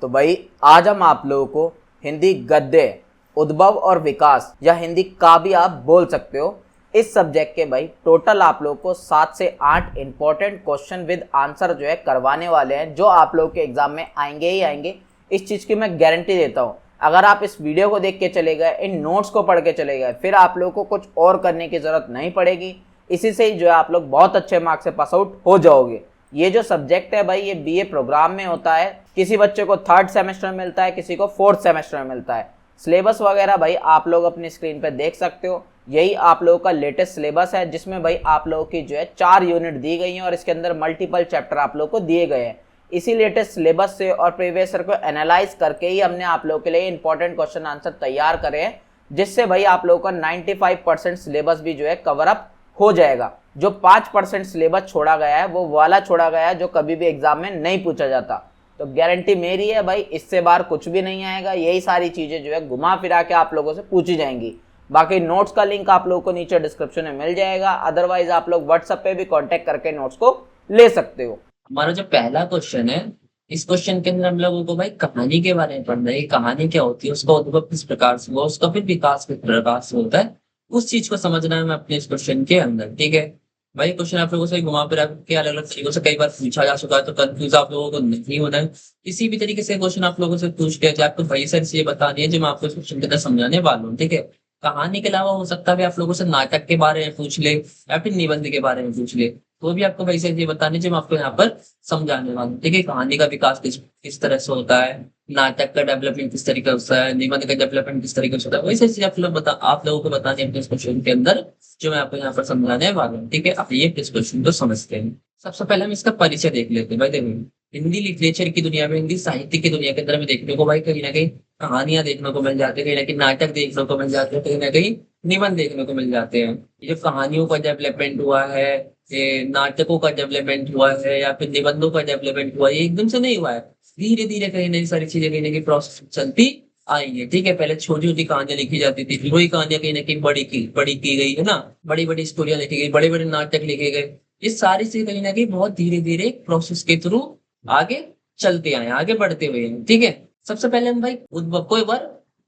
तो भाई आज हम आप लोगों को हिंदी गद्य उद्भव और विकास या हिंदी का भी आप बोल सकते हो, इस सब्जेक्ट के भाई टोटल आप लोगों को 7 से 8 इंपॉर्टेंट क्वेश्चन विद आंसर जो है करवाने वाले हैं, जो आप लोगों के एग्जाम में आएंगे ही आएंगे। इस चीज़ की मैं गारंटी देता हूँ। अगर आप इस वीडियो को देख के चले गए, इन नोट्स को पढ़ के चले गए, फिर आप लोगों को कुछ और करने की ज़रूरत नहीं पड़ेगी। इसी से ही जो है आप लोग बहुत अच्छे मार्क्स से पास आउट हो जाओगे। ये जो सब्जेक्ट है भाई, ये बीए प्रोग्राम में होता है। किसी बच्चे को 3rd सेमेस्टर में मिलता है, किसी को 4th सेमेस्टर में मिलता है। सिलेबस वगैरह भाई आप लोग अपनी स्क्रीन पे देख सकते हो। यही आप लोगों का लेटेस्ट सिलेबस है, जिसमें भाई आप लोगों की जो है 4 यूनिट दी गई हैं और इसके अंदर मल्टीपल चैप्टर आप लोगों को दिए गए हैं। इसी लेटेस्ट सिलेबस से और प्रीवियस ईयर को एनालाइज करके ही हमने आप लोगों के लिए इंपॉर्टेंट क्वेश्चन आंसर तैयार करे हैं, जिससे भाई आप लोगों का 95% सिलेबस भी जो है कवर अप हो जाएगा। जो 5% सिलेबस छोड़ा गया है वो वाला छोड़ा गया है जो कभी भी एग्जाम में नहीं पूछा जाता। तो गारंटी मेरी है भाई, इससे बाहर कुछ भी नहीं आएगा। यही सारी चीजें जो है घुमा फिरा के आप लोगों से पूछी जाएंगी। बाकी नोट्स का लिंक आप लोगों को नीचे डिस्क्रिप्शन में मिल जाएगा। अदरवाइज आप लोग व्हाट्सएप पे भी कांटेक्ट करके नोट्स को ले सकते हो। हमारा जो पहला क्वेश्चन है, इस क्वेश्चन के अंदर हम लोगों को भाई कहानी के बारे में पढ़ना है। कहानी क्या होती है, उसका उद्भव किस प्रकार से हुआ, उसका फिर विकास किस प्रकार से होता है, उस चीज को समझना है मैं अपने इस क्वेश्चन के अंदर। ठीक है भाई, क्वेश्चन आप लोगों से घुमा फिरा के अलग अलग तरीकों से कई बार पूछा जा चुका है, तो कंफ्यूज आप लोगों को नहीं होना है। किसी भी तरीके से क्वेश्चन आप लोगों से पूछ लिया जाए, आपको वही सारी चीजें बतानी है जो मैं आपको इस क्वेश्चन के अंदर समझाने वाला हूँ। ठीक है, कहानी के अलावा हो सकता है आप लोगों से नाटक के बारे में पूछ ले या फिर निबंध के बारे में पूछ ले, तो भी आपको वही सारी चीजें बतानी है जो मैं आपको यहाँ पर समझाने वाला हूँ। ठीक है, कहानी का विकास किस तरह से होता है, नाटक का डेवलपमेंट किस तरीके से होता है, निबंध का डेवलपमेंट किस तरीके से होता है, वही सारी चीजें आप लोगों को बतानी है अपने इस क्वेश्चन के अंदर, जो मैं आपको यहाँ पर समझाने वाला हूँ। ठीक है, आप ये इस क्वेश्चन को समझते हैं। सबसे पहले हम इसका परिचय देख लेते हैं। भाई देखो, हिंदी लिटरेचर की दुनिया में, हिंदी साहित्य की दुनिया के अंदर में देखने को भाई कहीं ना कहीं कहानियां देखने को मिल जाती है, कहीं ना कहीं नाटक देखने को मिल जाते हैं, कहीं ना कहीं निबंध देखने को मिल जाते हैं। ये जो कहानियों का डेवलपमेंट हुआ है, ये नाटकों का डेवलपमेंट हुआ है या फिर निबंधों का डेवलपमेंट हुआ है, ये एकदम से नहीं हुआ है। धीरे धीरे कहीं ना सारी चीजें कहीं ना कहीं प्रोसेस चलती आई है। ठीक है, पहले छोटी छोटी कहानियां लिखी जाती थी, फिर वही कहानियां कहीं ना कहीं बड़ी की गई है ना, बड़ी बड़ी स्टोरियां लिखी गई, बड़े बड़े नाटक लिखे गए। ये सारी चीजें कहीं ना कहीं बहुत धीरे धीरे प्रोसेस के थ्रू आगे चलते आए, आगे बढ़ते हुए हैं। ठीक है, सबसे पहले हम भाई उद्भव को एक बार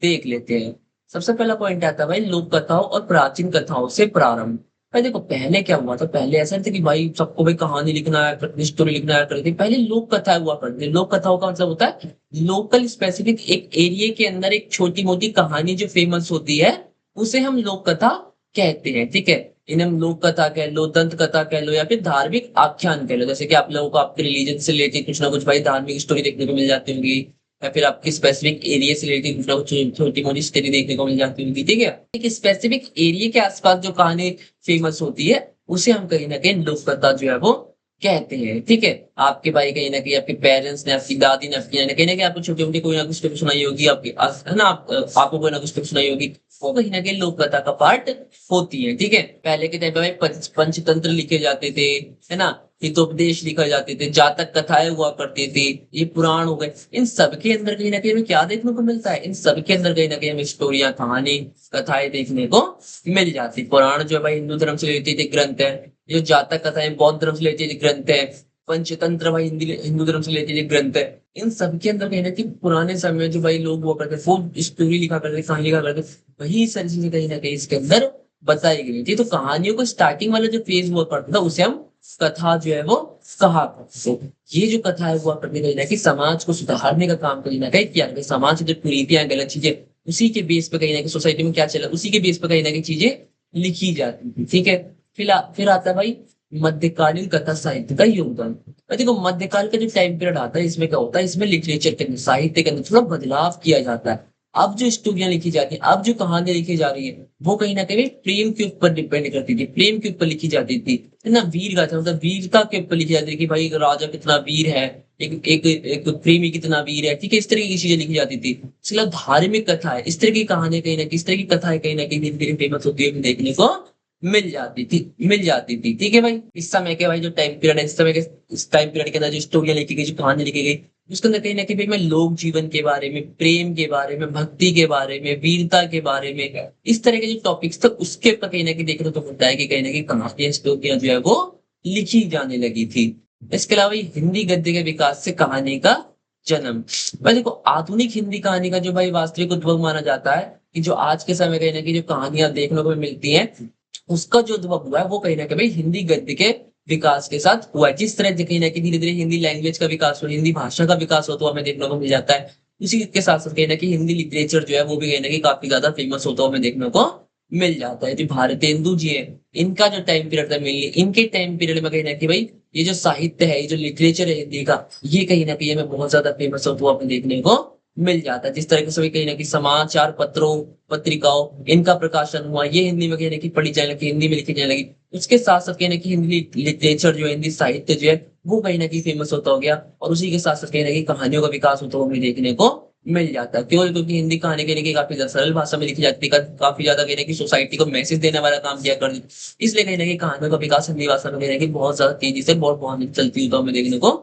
देख लेते हैं। सबसे पहला पॉइंट आता है भाई लोक कथाओं और प्राचीन कथाओं से प्रारंभ। भाई देखो, पहले क्या हुआ था, पहले ऐसा नहीं था कि भाई सबको भाई कहानी लिखना है, स्टोरी लिखना है। पहले लोक कथा हुआ करती थी। लोक कथाओं का मतलब होता है लोकल स्पेसिफिक एक एरिया के अंदर एक छोटी मोटी कहानी जो फेमस होती है, उसे हम लोक कथा कहते हैं। ठीक है, इन्हें हम लोक कथा कह लो, दंत कथा कह लो या फिर धार्मिक आख्यान कह लो। जैसे कि आप लोगों को आपके रिलीजन से रिलेटेड कुछ ना कुछ भाई धार्मिक स्टोरी देखने को मिल जाती होंगी, या फिर आपकी स्पेसिफिक एरिया से रिलेटेड कुछ ना कुछ छोटी मोटी स्टोरी देखने को मिल जाती होंगी। ठीक है, एक स्पेसिफिक एरिया के आसपास जो कहानी फेमस होती है, उसे हम कहीं ना कहीं लोक कथा जो है वो कहते हैं। ठीक है, आपके भाई कहीं ना कहीं आपके पेरेंट्स ने, आपकी दादी ने, आपकी कहीं ना कहीं आपको छोटी मोटी कोई ना कुछ स्टोरी सुनाई होगी, आपकी है ना, आपको कोई ना कुछ स्टोरी सुनाई होगी, वो कहीं ना कहीं लोक कथा का पार्ट होती है। ठीक है, पहले के टाइम पे भाई पंचतंत्र लिखे जाते थे, है ना, हितोपदेश लिखा जाते थे, जातक कथाएं हुआ करती थी, ये पुराण हो गए। इन सब के अंदर कहीं ना कहीं हमें क्या देखने को मिलता है, इन सब के अंदर कहीं ना कहीं हमें स्टोरियां, कहानी, कथाएं देखने को मिल जाती। पुराण जो है भाई हिंदू धर्म से रिलेटेड ग्रंथ है, जो जातक कथाएं बौद्ध धर्म से रिलेटेड ग्रंथ है, पंचतंत्र भाई हिंदू धर्म से रिलेटेड ग्रंथ है। इन सब के अंदर कहीं ना कहीं पुराने समय में जो भाई लोग हुआ करते वो स्टोरी लिखा करते, कहानी लिखा करते, वही सारी चीजें कहीं ना कहीं इसके अंदर बताई गई थी। तो कहानियों को स्टार्टिंग वाला जो फेज हुआ करता था उसे हम कथा जो है वो कहा करते थे। ये जो कथा है हुआ करती कहीं ना कहीं समाज को सुधारने का काम कहीं ना कहीं किया, समाज की जो कुरीतियां, गलत चीजें, उसी के बेस पे कहीं ना कहीं सोसाइटी में क्या चला, उसी के बेस पे कहीं ना कहीं चीजें लिखी जाती थी। ठीक है, फिर आता है भाई मध्यकालीन कथा साहित्य का योगदान। और देखो, मध्यकाल का जो टाइम पीरियड आता है, इसमें क्या होता है, इसमें लिटरेचर के अंदर, साहित्य के अंदर थोड़ा बदलाव किया जाता है। अब जो स्टोरियां लिखी जाती है, अब जो कहानियां लिखी जा रही है, वो कहीं ना कहीं प्रेम के ऊपर डिपेंड करती थी, प्रेम के ऊपर लिखी जाती थी, है ना। वीर गाथा मतलब वीरता के ऊपर लिखी जाती थी कि भाई राजा कितना वीर है, एक प्रेमी कितना वीर है। ठीक है, इस तरह की चीजें लिखी जाती थी। इसके अलावा धार्मिक कथा है, इस तरह की कहानियां कहीं ना कहीं, इस तरह की कथाएं कहीं ना कहीं धीरे धीरे फेमस होती है, देखने को मिल जाती थी। ठीक है भाई, इस समय के भाई जो टाइम पीरियड है, इस टाइम पीरियड के अंदर जो स्टोरियां लिखी गई, जो कहानी लिखी गई, उसके अंदर कहीं ना कहीं भाई मैं लोक जीवन के बारे में, प्रेम के बारे में, भक्ति के बारे में, वीरता के बारे में, इस तरह के जो टॉपिक्स थे उसके ऊपर कहीं ना कहीं देखने को मिलता है कि कहीं ना कहीं कहानियां, स्टोरियां जो है वो लिखी जाने लगी थी। इसके अलावा हिंदी गद्य के विकास से कहानी का जन्म। भाई देखो, आधुनिक हिंदी कहानी का जो भाई वास्तविक उद्भव माना जाता है कि जो आज के समय कहीं ना कहीं जो कहानियां देखने को मिलती हैं, उसका जो उद्भव हुआ है वो कहीं ना कहीं भाई हिंदी गद्य के विकास के साथ हुआ है। जिस तरह से कहीं ना कहीं धीरे धीरे हिंदी लैंग्वेज का विकास हो, हिंदी भाषा का विकास हो, तो हमें देखने को मिल जाता है। उसी के साथ साथ कहीं ना कहीं हिंदी लिटरेचर जो है वो भी कहीं ना कहीं काफी ज्यादा फेमस होता है, हमें देखने को मिल जाता है। जो भारतेंदु जी है, इनका जो टाइम पीरियड था, मेनली इनके टाइम पीरियड में कहीं ना कहीं भाई ये जो साहित्य है, ये जो लिटरेचर है हिंदी का, ये कहीं ना कहीं हमें बहुत ज्यादा फेमस होता हुआ हमें देखने को मिल जाता है। जिस तरह से भी कहीं ना कहीं समाचार पत्रों, पत्रिकाओं, इनका प्रकाशन हुआ, ये हिंदी में कहीं ना कहीं पढ़ी जाने लगी, हिंदी में लिखी जाने लगी। उसके साथ साथ कहीं ना कहीं हिंदी लिटरेचर जो है, हिंदी साहित्य जो है, वो कहीं ना कहीं फेमस होता हो गया। और उसी के साथ साथ कहीं ना कहीं कहानियों का विकास होता हुआ हमें देखने को मिल जाता है। क्यों? क्योंकि हिंदी कहानी कहीं ना कहीं काफी ज्यादा सरल भाषा में लिखी जाती है, काफी ज्यादा कहीं ना कहीं सोसाइटी को मैसेज देने वाला काम किया करती है। इसलिए कहीं ना कहीं कहानियों का विकास हिंदी भाषा में कहीं ना कहीं बहुत ज्यादा तेजी से बहुत चलती हुई तो हमें देखने को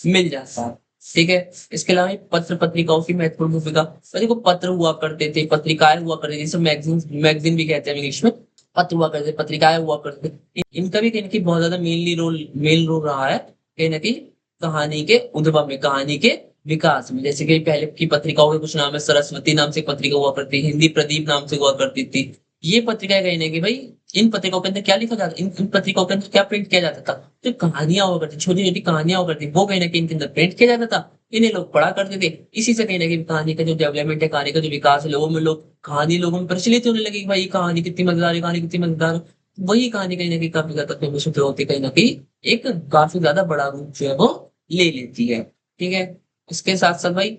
मिल जाता है। ठीक है। इसके अलावा पत्र पत्रिकाओं की महत्वपूर्ण भूमिका। तो देखो, पत्र हुआ करते थे, पत्रिकाएं हुआ करती थी, जिसे मैगजीन मैगजीन भी कहते हैं इंग्लिश में। पत्र हुआ करते थे, पत्रिकाएं हुआ करते थे। इनका भी कहीं ना कहीं बहुत ज्यादा मेन रोल रहा है कहीं ना कहीं कहानी के उद्भव में, कहानी के विकास में। जैसे कि पहले की पत्रिकाओं के कुछ नाम है, सरस्वती नाम से एक पत्रिका हुआ करती, हिंदी प्रदीप नाम से हुआ करती थी। ये पत्रिकाएं कहीं ना कहीं भाई, इन पत्रिकाओं के अंदर क्या लिखा जाता, इन पत्रिकाओं के अंदर क्या प्रिंट किया जाता था? जो कहानियां हुआ करती, छोटी छोटी कहानियां हुआ करती, वो कहीं ना कहीं इनके अंदर प्रिंट किया जाता था। इन्हें लोग पढ़ा करते थे। इसी से कहीं ना कहीं कहानी का जो डेवलपमेंट है, कहानी का जो विकास है, लोगों में लोग कहानी लोगों में प्रचलित होने लगे कि भाई कहानी कितनी मजेदार है, कहानी कितनी मजेदार है। वही कहानी कहीं ना कहीं काफी ज्यादा फेमस होते होते कहीं ना कहीं एक काफी ज्यादा बड़ा रूप जो है वो ले लेती है। ठीक है। इसके साथ साथ भाई,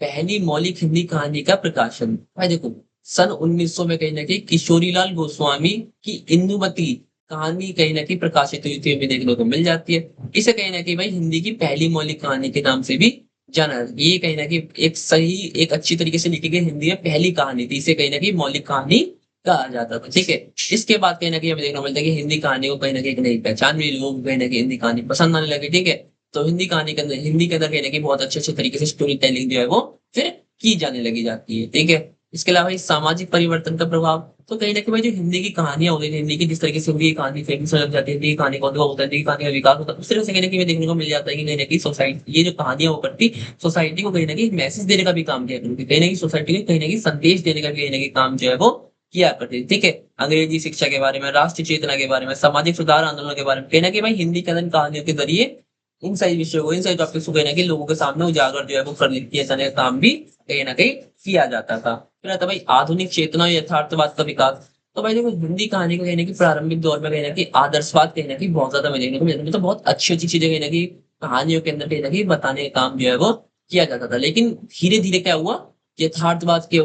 पहली मौलिक हिंदी कहानी का प्रकाशन। भाई देखो, सन 1900 में कहीं ना कहीं किशोरीलाल गोस्वामी की इंदुमती कहानी कहीं ना कहीं प्रकाशित हुई थी, हमें देखने को मिल जाती है। इसे कहीं ना कहीं भाई हिंदी की पहली मौलिक कहानी के नाम से भी जाना जाता है। ये कहीं ना कहीं एक सही, एक अच्छी तरीके से लिखी गई हिंदी में पहली कहानी थी। इसे कहीं ना कहीं मौलिक कहानी कहा जाता था। ठीक है। इसके बाद कहीं ना कहीं हमें देखने को मिलता है कि हिंदी कहानी को कहीं ना कहीं एक नई पहचान मिली, लोग कहीं ना कहीं हिंदी कहानी पसंद आने लगे। ठीक है। तो हिंदी कहानी के अंदर, हिंदी के अंदर कहीं ना कहीं बहुत अच्छे अच्छे तरीके से स्टोरी टेलिंग जो है वो फिर की जाने लगी जाती है। ठीक है। इसके अलावा इस सामाजिक परिवर्तन का प्रभाव, तो कहीं ना कहीं भाई जो हिंदी की कहानियां होती है, हिंदी की जिस तरीके से हिंदी की कहानी फेमस लग जाती है, हिंदी की कहानी का उद्भव होता है, हिंदी की कहानी का विकास होता है, उस तरह से कहीं ना कहीं देखने को मिल जाता है कि कहीं ना कहीं सोसाइटी, ये जो कहानियां वो करती, सोसाइटी को कहीं ना कहीं मैसेज देने का भी काम किया करती, कहीं ना कहीं सोसाइटी को कहीं ना कहीं संदेश देने का भी कहीं ना कहीं काम जो है वो किया करती है। ठीक है। अंग्रेजी शिक्षा के बारे में, राष्ट्रीय चेतना के बारे में, सामाजिक सुधार आंदोलन के बारे में, कहीं ना कहीं भाई हिंदी के अंदर कहानियों के जरिए इन सही विषयों को, इन सही टॉपिक्स को कहीं ना कहीं लोगों के सामने उजागर जो है वो कर किया जाने का काम भी कहीं ना कहीं किया जाता था। फिर आता भाई आधुनिक चेतना और यथार्थवाद का विकास। तो भाई देखो, हिंदी कहानी को कहीं ना कहीं प्रारंभिक दौर में कहीं ना कहीं आदर्शवाद कहीं ना कहीं बहुत ज्यादा मिलने को मिलता है। तो बहुत अच्छी अच्छी चीजें कहीं ना कहीं कहानियों के अंदर कहीं ना कहीं बताने का काम जो है वो किया जाता था। लेकिन धीरे धीरे क्या हुआ, यथार्थवाद के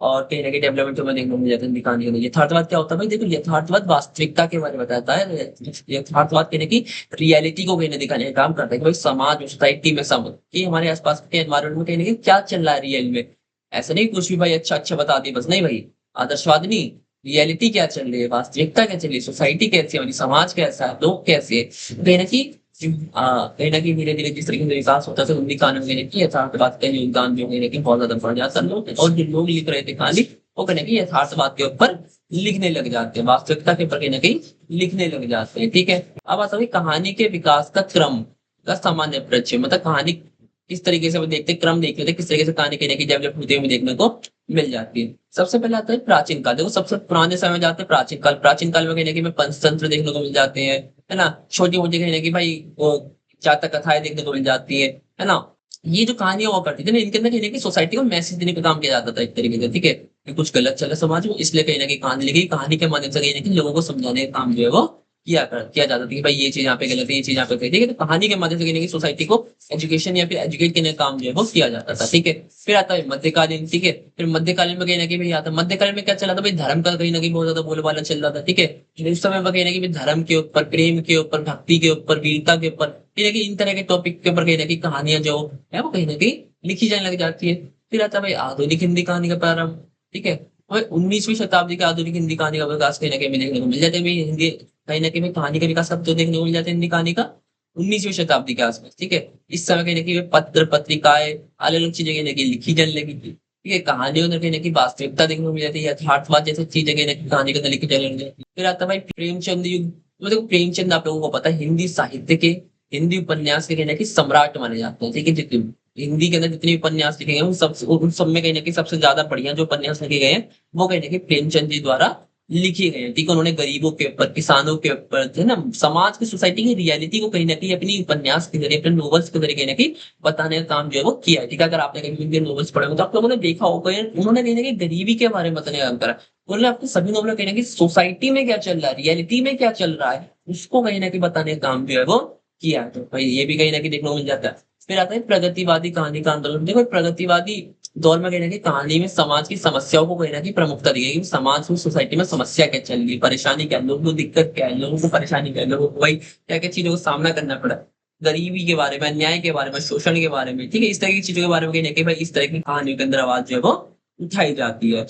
और कहीं ना कहीं डेवलपमेंट हमें देखने को मिल जाता है कहानी के। यथार्थवाद क्या होता है भाई? देखो, यथार्थवाद वास्तविकता के बारे में बताता है। यथार्थवाद कहीं ना कहीं रियलिटी को कहीं ना दिखाने का काम करता है कि भाई समाज में, सोसाइटी में, सब कि हमारे आसपास के एनवायरमेंट में कहीं ना कहीं क्या चल रहा है रियल में। ऐसा नहीं कुछ भी भाई अच्छा अच्छा बता दिए बस, नहीं भाई। आदर्शवाद नहीं, रियलिटी क्या चल रही है, वास्तविकता क्या चल रही है, सोसाइटी कैसी है, हमारी समाज कैसा है, लोग कैसे है। कहीं ना कहीं कहीं ना कहीं धीरे धीरे जिस तरीके से विकास होता है, उन्हीं कहानियों में कि यथार्थवाद का योगदान जो है कि बहुत ज्यादा बढ़ जाता है। लोग, और जो लोग लिख रहे थे कहानी, वो कहीं ना कहीं यथार्थवाद के ऊपर लिखने लग जाते हैं, वास्तविकता के ऊपर कहीं ना कहीं लिखने लग जाते हैं। ठीक है। अब आता है कहानी के विकास का क्रम का सामान्य परिचय। मतलब कहानी किस तरीके से वो देखते हैं, क्रम देख लेते हैं, किस तरीके से कहानी कहीं ना कहीं डेवलप होते हुए देखने को मिल जाती है। सबसे पहले आता है प्राचीन काल। देखो, सबसे पुराने समय में जाते हैं प्राचीन काल। प्राचीन काल में कहीं ना कहीं पंचतंत्र देखने को मिल जाते हैं, है ना। छोटी मोटी कहीं ना कहीं भाई वो जातक कथाएं देखने को मिल जाती है ना। ये जो कहानियां हुआ करती थी ना, इनके अंदर कहीं ना कहीं सोसाइटी को मैसेज देने का काम किया जाता था एक तरीके से। ठीक है। कि कुछ गलत चल रहा है समाज में, इसलिए कहीं ना कहीं कहानी लिखी, कहानी के माध्यम से कहीं ना कहीं लोगों को समझाने का काम जो है वो किया जाता था कि भाई ये चीज यहाँ पे गलत है, ये चीज यहाँ पे सही है। ठीक है। तो कहानी के माध्यम से कहीं ना कहीं सोसाइटी को एजुकेशन या फिर एजुकेट करने का काम जो है वो किया जाता था। ठीक है। फिर आता है मध्यकालीन। ठीक है। फिर मध्यकालीन में कहीं ना कहीं भाई आता है, मध्यकालीन में क्या चला था भाई? धर्म का कहीं ना कहीं बहुत ज्यादा बोलबाला चल रहा था। ठीक है। उस समय में कहीं ना कहीं धर्म के ऊपर, प्रेम के ऊपर, भक्ति के ऊपर, वीरता के ऊपर, कहीं ना कहीं इन तरह के टॉपिक के ऊपर कहीं ना कहीं कहानियां जो है वो कहीं ना कहीं लिखी जाने लग जाती है। फिर आता है भाई आधुनिक हिंदी कहानी का प्रारंभ। ठीक है। और 19वीं शताब्दी के आधुनिक हिंदी कहानी का विकास कहीं ना कहीं हमें देखने को मिल जाता है भाई। हिंदी कहीं ना कहीं कहानी का विकास अब तो देखने को मिल जाता है हिंदी कहानी का 19वीं शताब्दी के आसपास। ठीक है। इस समय कहीं ना कहीं पत्र पत्रिकाएं अलग अलग चीजें कहीं ना कहीं लिखी जाने लगी थी। ठीक है। कहानियों में कहीं ना कहीं वास्तविकता देखने को मिल जाती है, यथार्थवाद जैसी चीजें कहीं ना कहीं कहानी के अंदर लिखी जाने लगी थी। फिर आता है भाई प्रेमचंद युग। तो देखो, प्रेमचंद आप लोगों को पता है हिंदी साहित्य के, हिंदी उपन्यास के कहीं ना कहीं सम्राट माने जाते हैं। ठीक है। जितने हिंदी के अंदर जितने भी उपन्यास लिखे गए हैं उन सब में कहीं ना कहीं सबसे ज्यादा बढ़िया जो उपन्यास लिखे गए हैं वो कहीं ना कहीं प्रेमचंद जी द्वारा लिखे गए हैं। ठीक है, उन्होंने गरीबों के ऊपर, किसानों के ऊपर, है ना, समाज की, सोसाइटी की रियलिटी को कहीं ना कहीं अपनी उपन्यास के जरिए, अपने नॉवेल्स के जरिए कहीं ना कहीं बताने का काम जो है वो किया है। ठीक है, अगर आपने कहीं उनके नॉवेल्स पढ़े हो तो आप लोगों ने देखा होगा उन्होंने कहीं ना कहीं गरीबी के बारे में बताने का काम करा। उन्होंने अपने सभी नॉवल कहीं ना कहीं सोसाइटी में क्या चल रहा है, रियलिटी में क्या चल रहा है, उसको कहीं ना कहीं बताने का काम जो है वो किया है। तो भाई ये भी कहीं ना कहीं देखने को मिल जाता है। फिर आता है प्रगतिवादी कहानी का आंदोलन। देखो प्रगतिवादी दौर में कहीं ना कहीं कहानी में समाज की समस्याओं को कहीं ना कहीं प्रमुखता दी गई कि समाज में, सोसाइटी में समस्या क्या चल रही है, परेशानी क्या है, लोगों को दिक्कत क्या है, लोगों को परेशानी क्या है, लोगों को भाई क्या क्या चीजों का सामना करना पड़ा, गरीबी के बारे में, अन्याय के बारे में, शोषण के बारे में। ठीक है, इस तरह की चीजों के बारे में कहीं ना कहीं भाई इस तरह की कहानियों के अंदर आवाज जो है वो उठाई जाती है।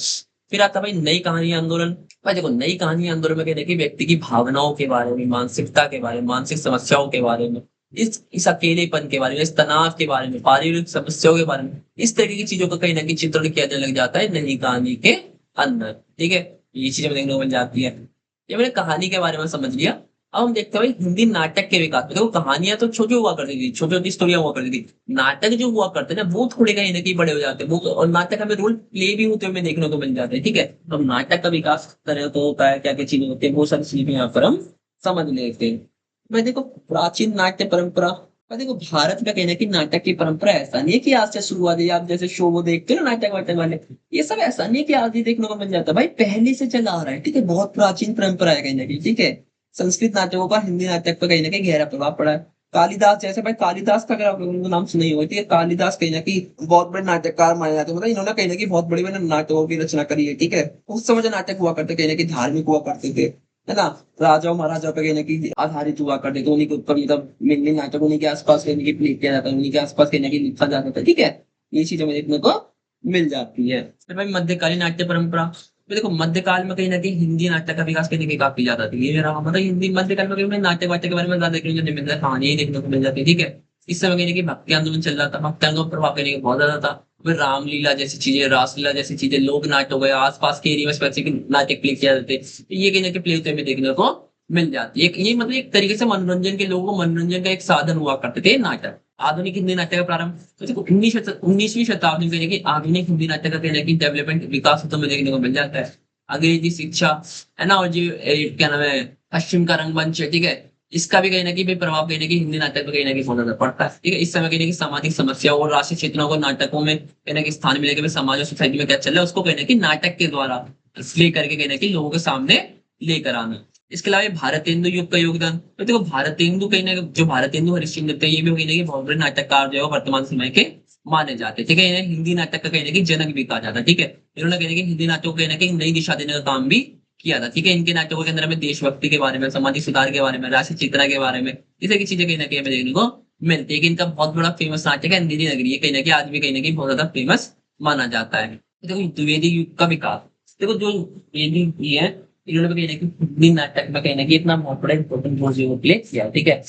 फिर आता है भाई नई कहानी आंदोलन। भाई देखो नई कहानी आंदोलन में कहीं ना कहीं व्यक्ति की भावनाओं के बारे में, मानसिकता के बारे में, मानसिक समस्याओं के बारे में, इस अकेलेपन के बारे में, इस तनाव के बारे में, पारिवारिक समस्याओं के बारे में, इस तरीके की चीजों का कहीं ना कहीं चित्रण किया जाने लग जाता है नई कहानी के अंदर। ठीक है, ये चीजें देखने को मिल जाती है। ये मैंने कहानी के बारे में समझ लिया। अब हम देखते हैं भाई हिंदी नाटक के विकास में। देखो कहानियां तो छोटी हुआ करती थी, छोटी छोटी स्टोरियां हुआ करती थी। नाटक जो हुआ करते हैं ना वो थोड़े कहीं ना कहीं बड़े हो जाते हैं वो, और नाटक हमें रोल प्ले भी होते हुए देखने को मिल जाते हैं। ठीक है, तो नाटक का विकास तरह तो होता है, क्या क्या चीजें होती है, वो सारी चीजें यहाँ पर हम समझ लेते हैं। भाई देखो प्राचीन नाट्य परंपरा। भाई देखो भारत में कहीं ना कहीं नाटक की परंपरा ऐसा नहीं है कि आज से शुरुआत है। आप जैसे शो वो देखते हो ना नाटक वाटक वाले, ये सब ऐसा नहीं है कि आज ही देखने को मिल जाता है। भाई पहले से चला आ रहा है। ठीक है, बहुत प्राचीन परंपरा है कहीं ना कहीं। ठीक है, संस्कृत नाटकों का हिंदी नाटक पर कहीं ना कहीं गहरा प्रभाव पड़ा है। कालिदास जैसे, भाई कालिदास का अगर आप लोगों को नाम सुना ही होगा, ठीक है, कालिदास कहीं ना कहीं बहुत बड़े नाटककार माने जाते हैं। मतलब इन्होंने कहीं ना कहीं बहुत बड़ी बड़ी नाटकों की रचना करी है। ठीक है, उस समय जो नाटक हुआ करते कहीं ना कहीं धार्मिक हुआ करते थे, है ना, राजाओं महाराजाओं पे कहीं ना कहीं आधारित हुआ करते थे। उन्हीं के ऊपर मतलब मेनली नाटक उन्हीं के आसपास कहीं ना कहीं प्ले किया जाता है, उन्हीं के आसपास कहीं ना कहीं लिखा जाता था। ठीक है, ये चीजें हमें देखने को मिल जाती है। फिर भाई मध्यकालीन नाट्य परंपरा। तो देखो मध्यकाल में कहीं ना कहीं हिंदी नाटक का विकास करने की काफी ज्यादा थी। ये रहा मतलब हिंदी मध्यकाल में कहीं नाटक वाटक के बारे में ज्यादा देखने को नहीं मिलता, कहानी ही देखने को मिल जाती है। ठीक है, इस समय कहीं ना कहीं भक्ति आंदोलन चल रहा था, भक्ति आंदोलन का प्रभाव कहीं ना कहीं बहुत ज्यादा था। फिर रामलीला जैसी चीजें, रासलीला जैसी चीजें, लोक नाट्य हो गए, आसपास के एरिया में स्पेसिफिक नाटक प्ले किया जाते थे। ये कहीं ना कहीं प्ले होते हुए देखने को मिल जाती है। ये मतलब एक तरीके से मनोरंजन के, लोगों को मनोरंजन का एक साधन हुआ करते थे नाटक। आधुनिक हिंदी नाट्य का प्रारंभ तो देखो 19वीं शताब्दी में कहीं ना कहीं आधुनिक हिंदी नाट्य का कहीं ना कहीं डेवलपमेंट, विकास होते हुए देखने को मिल जाता है। अंग्रेजी शिक्षा, है ना, और जो क्या नाम है, पश्चिम का रंगमंच है। ठीक है, इसका भी कहीं ना कहीं भी प्रभाव कहीं ना कहीं हिंदी नाटक पे कहीं ना कहीं बहुत ज्यादा पड़ता है। ठीक है, इस समय कहीं ना कहीं सामाजिक समस्याओं और राष्ट्रीय चेतनाओं को नाटकों में कहीं ना कहीं स्थान मिलेगा। भाई समाज और सोसाइटी में क्या चल रहा है उसको कहीं ना कहीं नाटक के द्वारा प्ले करके कहीं ना कहीं लोगों के सामने लेकर आना। इसके अलावा ये भारतेंदु युग का योगदान। तो देखो भारतेंदु कहीं ना, जो भारतेंदु हरिश्चंद्र थे, ये भी कहीं ना कहीं बहुत बड़े नाटककार जो है वो वर्तमान समय के माने जाते हैं। ठीक है, इन्हें हिंदी नाटक का कहीं ना कहीं जनक भी कहा जाता है। ठीक है, इन्होंने कहीं ना कहीं हिंदी नाटकों को कहीं ना कहीं नई दिशा देने का काम भी किया था। ठीक है, इनके नाटकों के अंदर हमें देशभक्ति के बारे में, सामाजिक सुधार के बारे में, राष्ट्रीय चेतना के बारे में, इस तरह की चीजें कहीं ना कहीं हमें देखने को मिलती है। कि इनका बहुत बड़ा फेमस नाटक है अंधेरी नगरी, ये कहीं ना कहीं आज भी कहीं ना कहीं बहुत ज्यादा फेमस माना जाता है। देखो द्विवेदी युग का विकास। देखो जो द्विवेदी युग है, इन्होंने भी कहीं ना कहीं हिंदी नाटक में कहीं ना कहीं इतना बहुत बड़ा इंपॉर्टेंट रोल जो प्ले किया। ठीक है,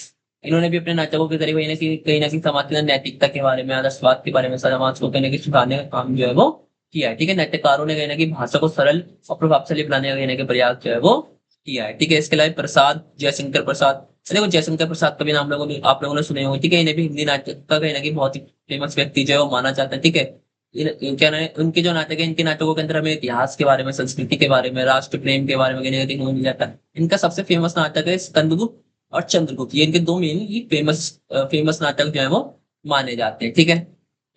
इन्होंने भी अपने नाटकों के जरिए कहीं ना कहीं समाज के नैतिकता के बारे में, आदर्शवाद के बारे में, समाज को कहीं ना कहीं सुधारने का काम जो है वो किया है। ठीक है, नाट्यकारों ने कहीं ना कहीं भाषा को सरल और प्रभावशाली बनाने का कहीं ना कहीं प्रयास जो है वो किया है। ठीक है, इसके अलावा प्रसाद, जयशंकर प्रसाद। देखो जयशंकर प्रसाद का भी नाम आप लोगों ने सुने होंगे। ठीक है, इन्हें भी हिंदी नाटक का कहीं ना कहीं बहुत ही फेमस व्यक्ति जो है वो माना जाता है। ठीक है, क्या नाम है, उनके जो नाटक है, इनके नाटकों के अंदर हमें इतिहास के बारे में, संस्कृति के बारे में, राष्ट्र प्रेम के बारे में कहीं ना कहीं मिल जाता है। इनका सबसे फेमस नाटक है स्कंदगुप्त और चंद्रगुप्त। ये इनके दो मेन ही फेमस फेमस नाटक जो है वो माने जाते हैं। ठीक है,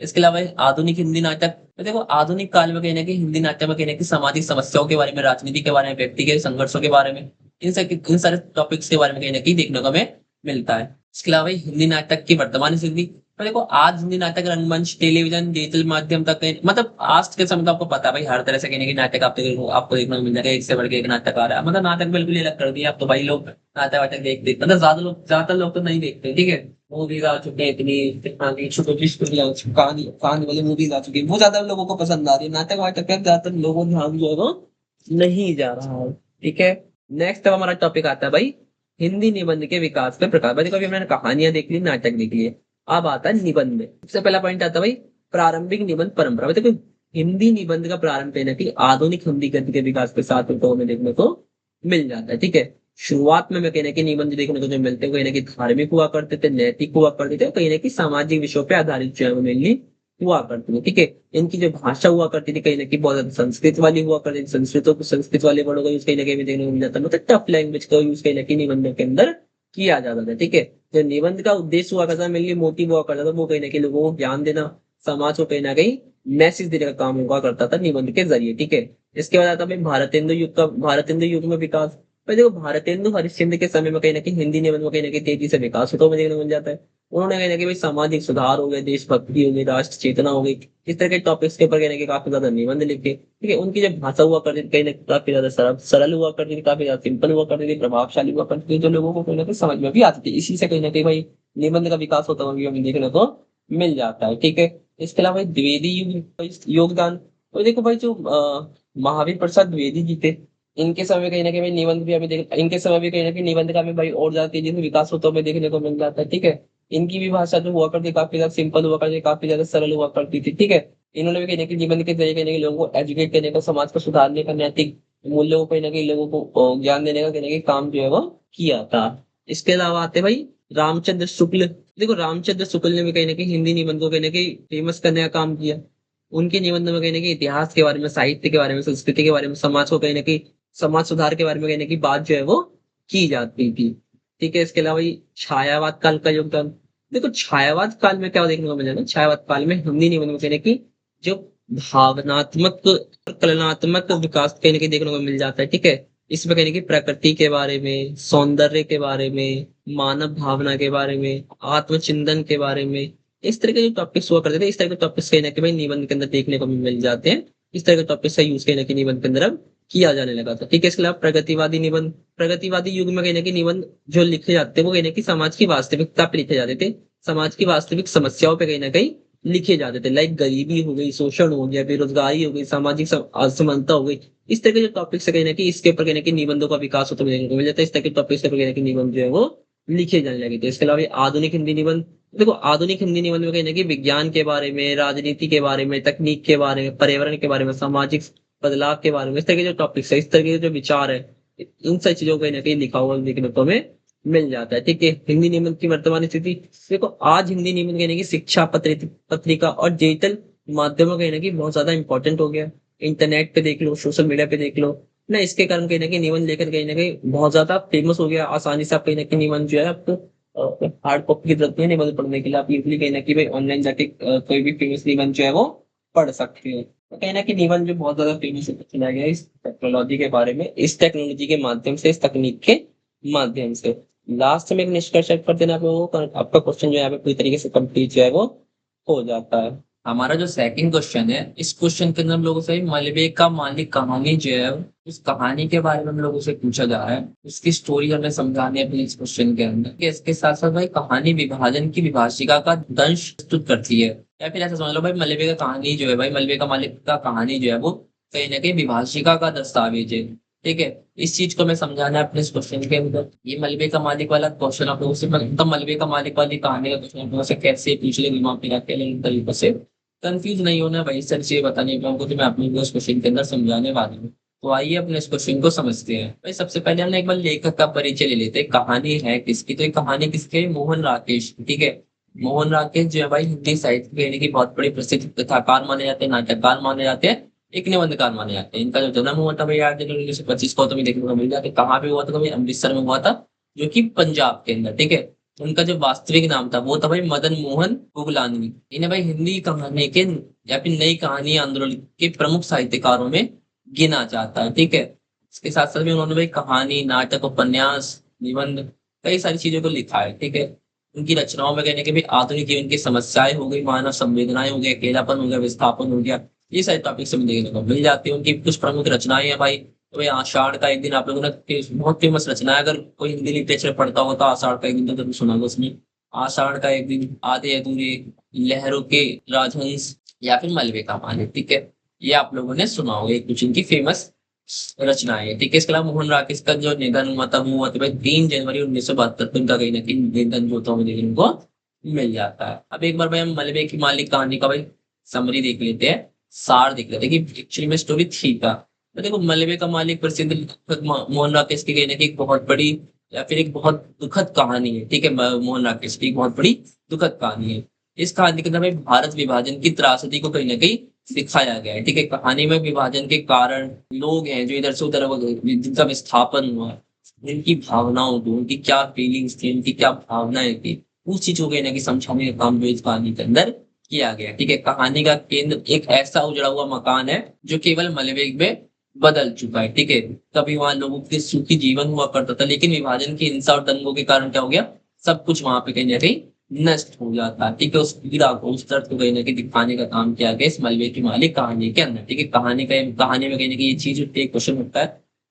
इसके अलावा आधुनिक हिंदी नाटक। तो देखो आधुनिक काल में कहीं ना कहीं हिंदी नाटक में कहीं ना कहीं सामाजिक समस्याओं के बारे में, राजनीति के बारे में, व्यक्ति के संघर्षों के बारे में, इन सारे टॉपिक्स के बारे में कहीं ना कहीं देखने को हमें मिलता है। इसके अलावा हिंदी नाटक की वर्तमान स्थिति। तो देखो आज हिंदी नाटक रंगमंच, टेलीविजन, डिजिटल माध्यम तक मतलब आज के समय तो आपको पता है भाई हर तरह से कहीं ना कहीं नाटक आपको देखने को मिल जाएगा। एक से बढ़ के एक नाटक आ रहा है, मतलब नाटक बिल्कुल ही अलग कर दिया अब तो भाई। लोग नाटक वाटक देखते, मतलब ज्यादातर लोग तो नहीं देखते। ठीक है, मूवीज आ चुके हैं इतनी छोटी स्टोरी आ चुकी, कहानी कहानी वाली मूवीज आ चुकी है, वो ज्यादा लोगों को पसंद आ रही है। नाटक वाटक पे ज्यादातर लोगों का ध्यान जो है वो नहीं जा रहा है। ठीक है, नेक्स्ट अब हमारा टॉपिक आता है भाई हिंदी निबंध के विकास पे प्रकार। भाई देखो अभी हमने कहानियां देख ली, नाटक देख लिए, अब आता है निबंध। सबसे पहला पॉइंट आता है भाई प्रारंभिक निबंध परंपरा। भाई देखो हिंदी निबंध का प्रारंभ है ना कि आधुनिक हिंदी गद्य के विकास के साथ तो हमें देखने को मिल जाता है। ठीक है, शुरुआत में कहीं ना कहीं निबंध देखने को जो मिलते हैं कहीं ना कहीं धार्मिक हुआ करते थे, नैतिक हुआ करते थे, कहीं ना कहीं सामाजिक विषयों पे आधारित जो है वो मेनली हुआ करते थे। ठीक है, इनकी जो भाषा हुआ करती थी कहीं ना कहीं बहुत ज्यादा संस्कृत वाली हुआ करती थी, संस्कृत वाले वर्डों का यूज कहीं ना कहीं भी देखने को मिल जाता है, मतलब टफ लैंग्वेज का यूज कहीं ना कहीं निबंधों के अंदर किया जाता था। ठीक है, जो निबंध का उद्देश्य हुआ करता था, मेनली मोटिव हुआ करता था, वो कहीं ना कहीं लोगों को ज्ञान देना, समाज को कहीं ना कहीं मैसेज देने का काम हुआ करता था निबंध के जरिए। ठीक है, इसके बाद आता है भारतेंदु युग में विकास। भाई देखो, भारतेंदु हरिश्चंद्र के समय में कहीं ना कहीं हिंदी निबंध में कहीं ना कहीं तेजी से विकास होता हुआ देखने को मिल जाता है। उन्होंने कहीं ना कहीं भाई सामाजिक सुधार हो गए, देशभक्ति हो गई, राष्ट्र चेतना हो गई, इस तरह के टॉपिक्स के ऊपर कहीं ना कहीं काफी ज्यादा निबंध लिखे। ठीक है, उनकी जो भाषा हुआ करती थी कहीं ना कहीं काफी ज्यादा सरल हुआ करती थी, काफी ज्यादा सिंपल हुआ करती थी, प्रभावशाली हुआ करती थी, जो लोगों को कहीं ना कहीं समझ में भी आती थी। इसी से कहीं ना कहीं भाई निबंध का विकास होता हुआ भी हमें देखने को मिल जाता है। ठीक है, इसके अलावा द्विवेदी युग योगदान। तो देखो भाई, जो महावीर प्रसाद द्विवेदी जी थे, इनके समय में कहीं ना कहीं भाई निबंध भी हमें देख इनके समय भी कहीं ना कहीं निबंध का हमें भाई और ज्यादा तेजी से विकास होता हुआ देखने को मिल जाता है। ठीक है, इनकी भी भाषा जो हुआ करती काफी ज्यादा सिंपल हुआ करती, काफी ज्यादा सरल हुआ करती थी। ठीक है, इन्होंने भी कहीं ना कहीं निबंध के जरिए कहीं ना कहीं लोगों को एजुकेट करने का, समाज को सुधारने का, नैतिक मूल्यों को कहीं ना कहीं लोगों को ज्ञान देने का कहीं ना कहीं काम जो है वो किया था। इसके अलावा आते भाई रामचंद्र शुक्ल। देखो, रामचंद्र शुक्ल ने भी कहीं ना कहीं हिंदी निबंध को कहीं ना कहीं फेमस करने का काम किया। उनके निबंध में कहीं ना कहीं इतिहास के बारे में, साहित्य के बारे में, संस्कृति के बारे में, समाज को कहीं ना कहीं समाज सुधार के बारे में कहीं ना कहीं बात जो है वो की जाती थी। ठीक है, इसके अलावा ये छायावाद काल का योगदान। देखो, छायावाद काल में क्या देखने को मिला ना, छायावाद काल में हिंदी निबंध में कहीं ना कहीं जो भावनात्मक और कलनात्मक विकास कहीं ना कहीं देखने को मिल जाता है। ठीक है, इसमें कहीं ना कहीं प्रकृति के बारे में, सौंदर्य के बारे में, मानव भावना के बारे में, आत्मचिंतन के बारे में, इस तरह के जो टॉपिक्स हुआ करते थे, इस तरह के टॉपिक्स कहीं ना कहीं भाई निबंध के अंदर देखने को भी मिल जाते हैं। इस तरह के टॉपिक्स का यूज कहीं ना कहीं निबंध के अंदर अब किया जाने लगा था। ठीक है, इसके अलावा प्रगतिवादी निबंध। प्रगतिवादी युग में कहीं ना कहीं निबंध जो लिखे जाते थे वो कहीं ना कहीं समाज की वास्तविकता पे लिखे जाते थे, समाज की वास्तविक समस्याओं पे कहीं ना कहीं लिखे जाते थे। लाइक गरीबी हो गई, शोषण हो गया, बेरोजगारी हो गई, सामाजिक असमानता हो गई, इस तरह के जो टॉपिक्स है कहीं ना कहीं इसके ऊपर कहीं ना कहीं निबंधों का विकास होता हुआ देखने को मिल जाता है। इस तरह के टॉपिक्स के ऊपर कहीं ना कहीं निबंध जो है वो लिखे जाने लगे थे। इसके अलावा ये आधुनिक हिंदी निबंध। देखो, आधुनिक हिंदी निबंध में कहीं ना कहीं विज्ञान के बारे में, राजनीति के बारे में, तकनीक के बारे में, पर्यावरण के बारे में, सामाजिक बदलाव के बारे में, इस तरह के जो टॉपिक्स है, इस तरह के जो विचार है, इन सारी चीजों को कहीं ना कहीं लिखा हुआ देखने को हमें मिल जाता है। ठीक है, हिंदी निबंध की वर्तमान स्थिति। देखो, आज हिंदी निबंध कहीं ना कहीं शिक्षा पत्रिका और डिजिटल माध्यमों कहीं ना कहीं बहुत ज्यादा इंपॉर्टेंट हो गया। इंटरनेट पे देख लो, सोशल मीडिया पे देख लो ना, इसके कारण कहीं ना कहीं निबंध लेकर कहीं ना कहीं बहुत ज्यादा फेमस हो गया। आसानी से आप कहीं ना कहीं निबंध जो है आपको हार्ड कॉपी की जरूरत नहीं है निबंध पढ़ने के लिए, आप इजिली कहीं ना कहीं भाई ऑनलाइन जाके कोई भी फेमस निबंध जो है वो पढ़ सकते हो। तो कहीं ना कहीं निबंध जो बहुत ज्यादा फेमस होता चला गया इस टेक्नोलॉजी के बारे में, इस टेक्नोलॉजी के माध्यम से, इस तकनीक के माध्यम से। लास्ट में एक निष्कर्ष कर देना, आप लोगों को आपका क्वेश्चन जो है यहाँ पे पूरी तरीके से कंप्लीट जो है वो हो जाता है। हमारा जो सेकंड क्वेश्चन है, इस क्वेश्चन के अंदर हम लोगों से मलबे का मालिक कहानी जो है, उस कहानी के बारे में हम लोगों से पूछा जा रहा है, उसकी स्टोरी हमें समझानी है अपने इस क्वेश्चन के अंदर। कि इसके साथ साथ भाई कहानी विभाजन की विभाषिका का दंश प्रस्तुत करती है, या फिर ऐसा समझ लो भाई मलबे का कहानी जो है, भाई मलबे का मालिक का कहानी जो है वो कहीं ना कहीं विभाषिका का दस्तावेज है। ठीक है, इस चीज को मैं समझाना है अपने इस क्वेश्चन के अंदर। ये मलबे का मालिक वाला क्वेश्चन आप लोगों से, मतलब मलबे का मालिक वाली कहानी का क्वेश्चन आप लोगों से कैसे पूछ ले, दिमाग में रख के इन तरीकों से कंफ्यूज नहीं होना भाई, सर चीजें बताने पाऊंगा तो मैं अपने को इस क्वेश्चन के अंदर समझाने वाला हूँ। तो आइए अपने इस क्वेश्चन को समझते हैं। भाई सबसे पहले हमने एक बार लेखक का परिचय ले लेते हैं, कहानी है किसकी। तो ये कहानी किसकी है? मोहन राकेश। ठीक है, मोहन राकेश जो है भाई हिंदी साहित्य के की बहुत बड़ी प्रसिद्ध कथाकार माने जाते हैं, नाटककार माने जाते हैं, एक निबंधकार माने जाते हैं। इनका जो जन्म हुआ था भाई 8 जनवरी 1925 को, तो भी देखने को मिल जाता है। कहाँ पे हुआ था? तो भाई अमृतसर में हुआ था, जो कि पंजाब के अंदर। ठीक है, उनका जो वास्तविक नाम था वो था भाई मदन मोहन गुगलानी। इन्हें भाई हिंदी कहानी के या फिर नई कहानी आंदोलन के प्रमुख साहित्यकारों में गिना जाता है। ठीक है, इसके साथ साथ भी उन्होंने भाई कहानी, नाटक, उपन्यास, निबंध, कई सारी चीजों को लिखा है। ठीक है, उनकी रचनाओं में कहने के भी आधुनिक जीवन की समस्याएं हो गई, मानव संवेदनाएं हो गई, अकेलापन हो गया, विस्थापन हो गया, ये सारे टॉपिक्स हमें देखने को मिल जाती है। उनकी कुछ प्रमुख रचनाएं हैं भाई। तो भाई आषाढ़ का एक दिन, आप लोगों ने बहुत फेमस रचना है, अगर कोई हिंदी लिटरेचर पढ़ता होगा तो आषाढ़ का एक दिन तो जरूर सुना होगा उसमें। आषाढ़ का एक दिन, आधे अधूरे, लहरों के राजहंस, या फिर मलबे का मालिक। ठीक है, ये आप लोगों ने सुना होगा, एक कुछ इनकी फेमस रचनाएं है। ठीक है, इसके अलावा मोहन राकेश का जो निधन हुआ था वो हुआ था भाई 3 जनवरी 1972 को। उनका कहीं ना कहीं निधन जो था वो देखने को मिल जाता है। अब एक बार भाई हम मलबे की मालिक कहानी का भाई समरी देख लेते हैं, सार देख लेते हैं कि एक्चुअली में स्टोरी थी क्या। तो देखो मलबे का मालिक प्रसिद्ध लेखक मोहन राकेश की कहने की एक बहुत बड़ी या फिर एक बहुत दुखद कहानी है, ठीक है। मोहन राकेश की एक बहुत बड़ी दुखद कहानी है। इस कहानी के अंदर में भारत विभाजन की त्रासदी को कहीं ना कहीं दिखाया गया है, ठीक है। कहानी में विभाजन के कारण लोग हैं जो इधर से उधर जिनका विस्थापन हुआ, उनकी भावनाओं को, उनकी क्या फीलिंग्स थी, उनकी क्या भावनाएं थी, उस चीज को कहीं ना कहीं समझाने का काम जो इस कहानी के अंदर किया गया, ठीक है। कहानी का केंद्र एक ऐसा उजड़ा हुआ मकान है जो केवल मलबे में बदल चुका है, ठीक है। कभी वहां लोगों के सुखी जीवन हुआ करता था, लेकिन विभाजन की हिंसा और दंगों के कारण क्या हो गया, सब कुछ वहां पे कहीं ना कहीं नष्ट हो जाता है, ठीक है। उस पीड़ा को, उस दर्द को कहीं ना कहीं दिखाने का काम किया गया इस मलबे की मालिक कहानी के अंदर, ठीक है। कहानी में कहीं ना कहीं ये चीज एक क्वेश्चन उठता है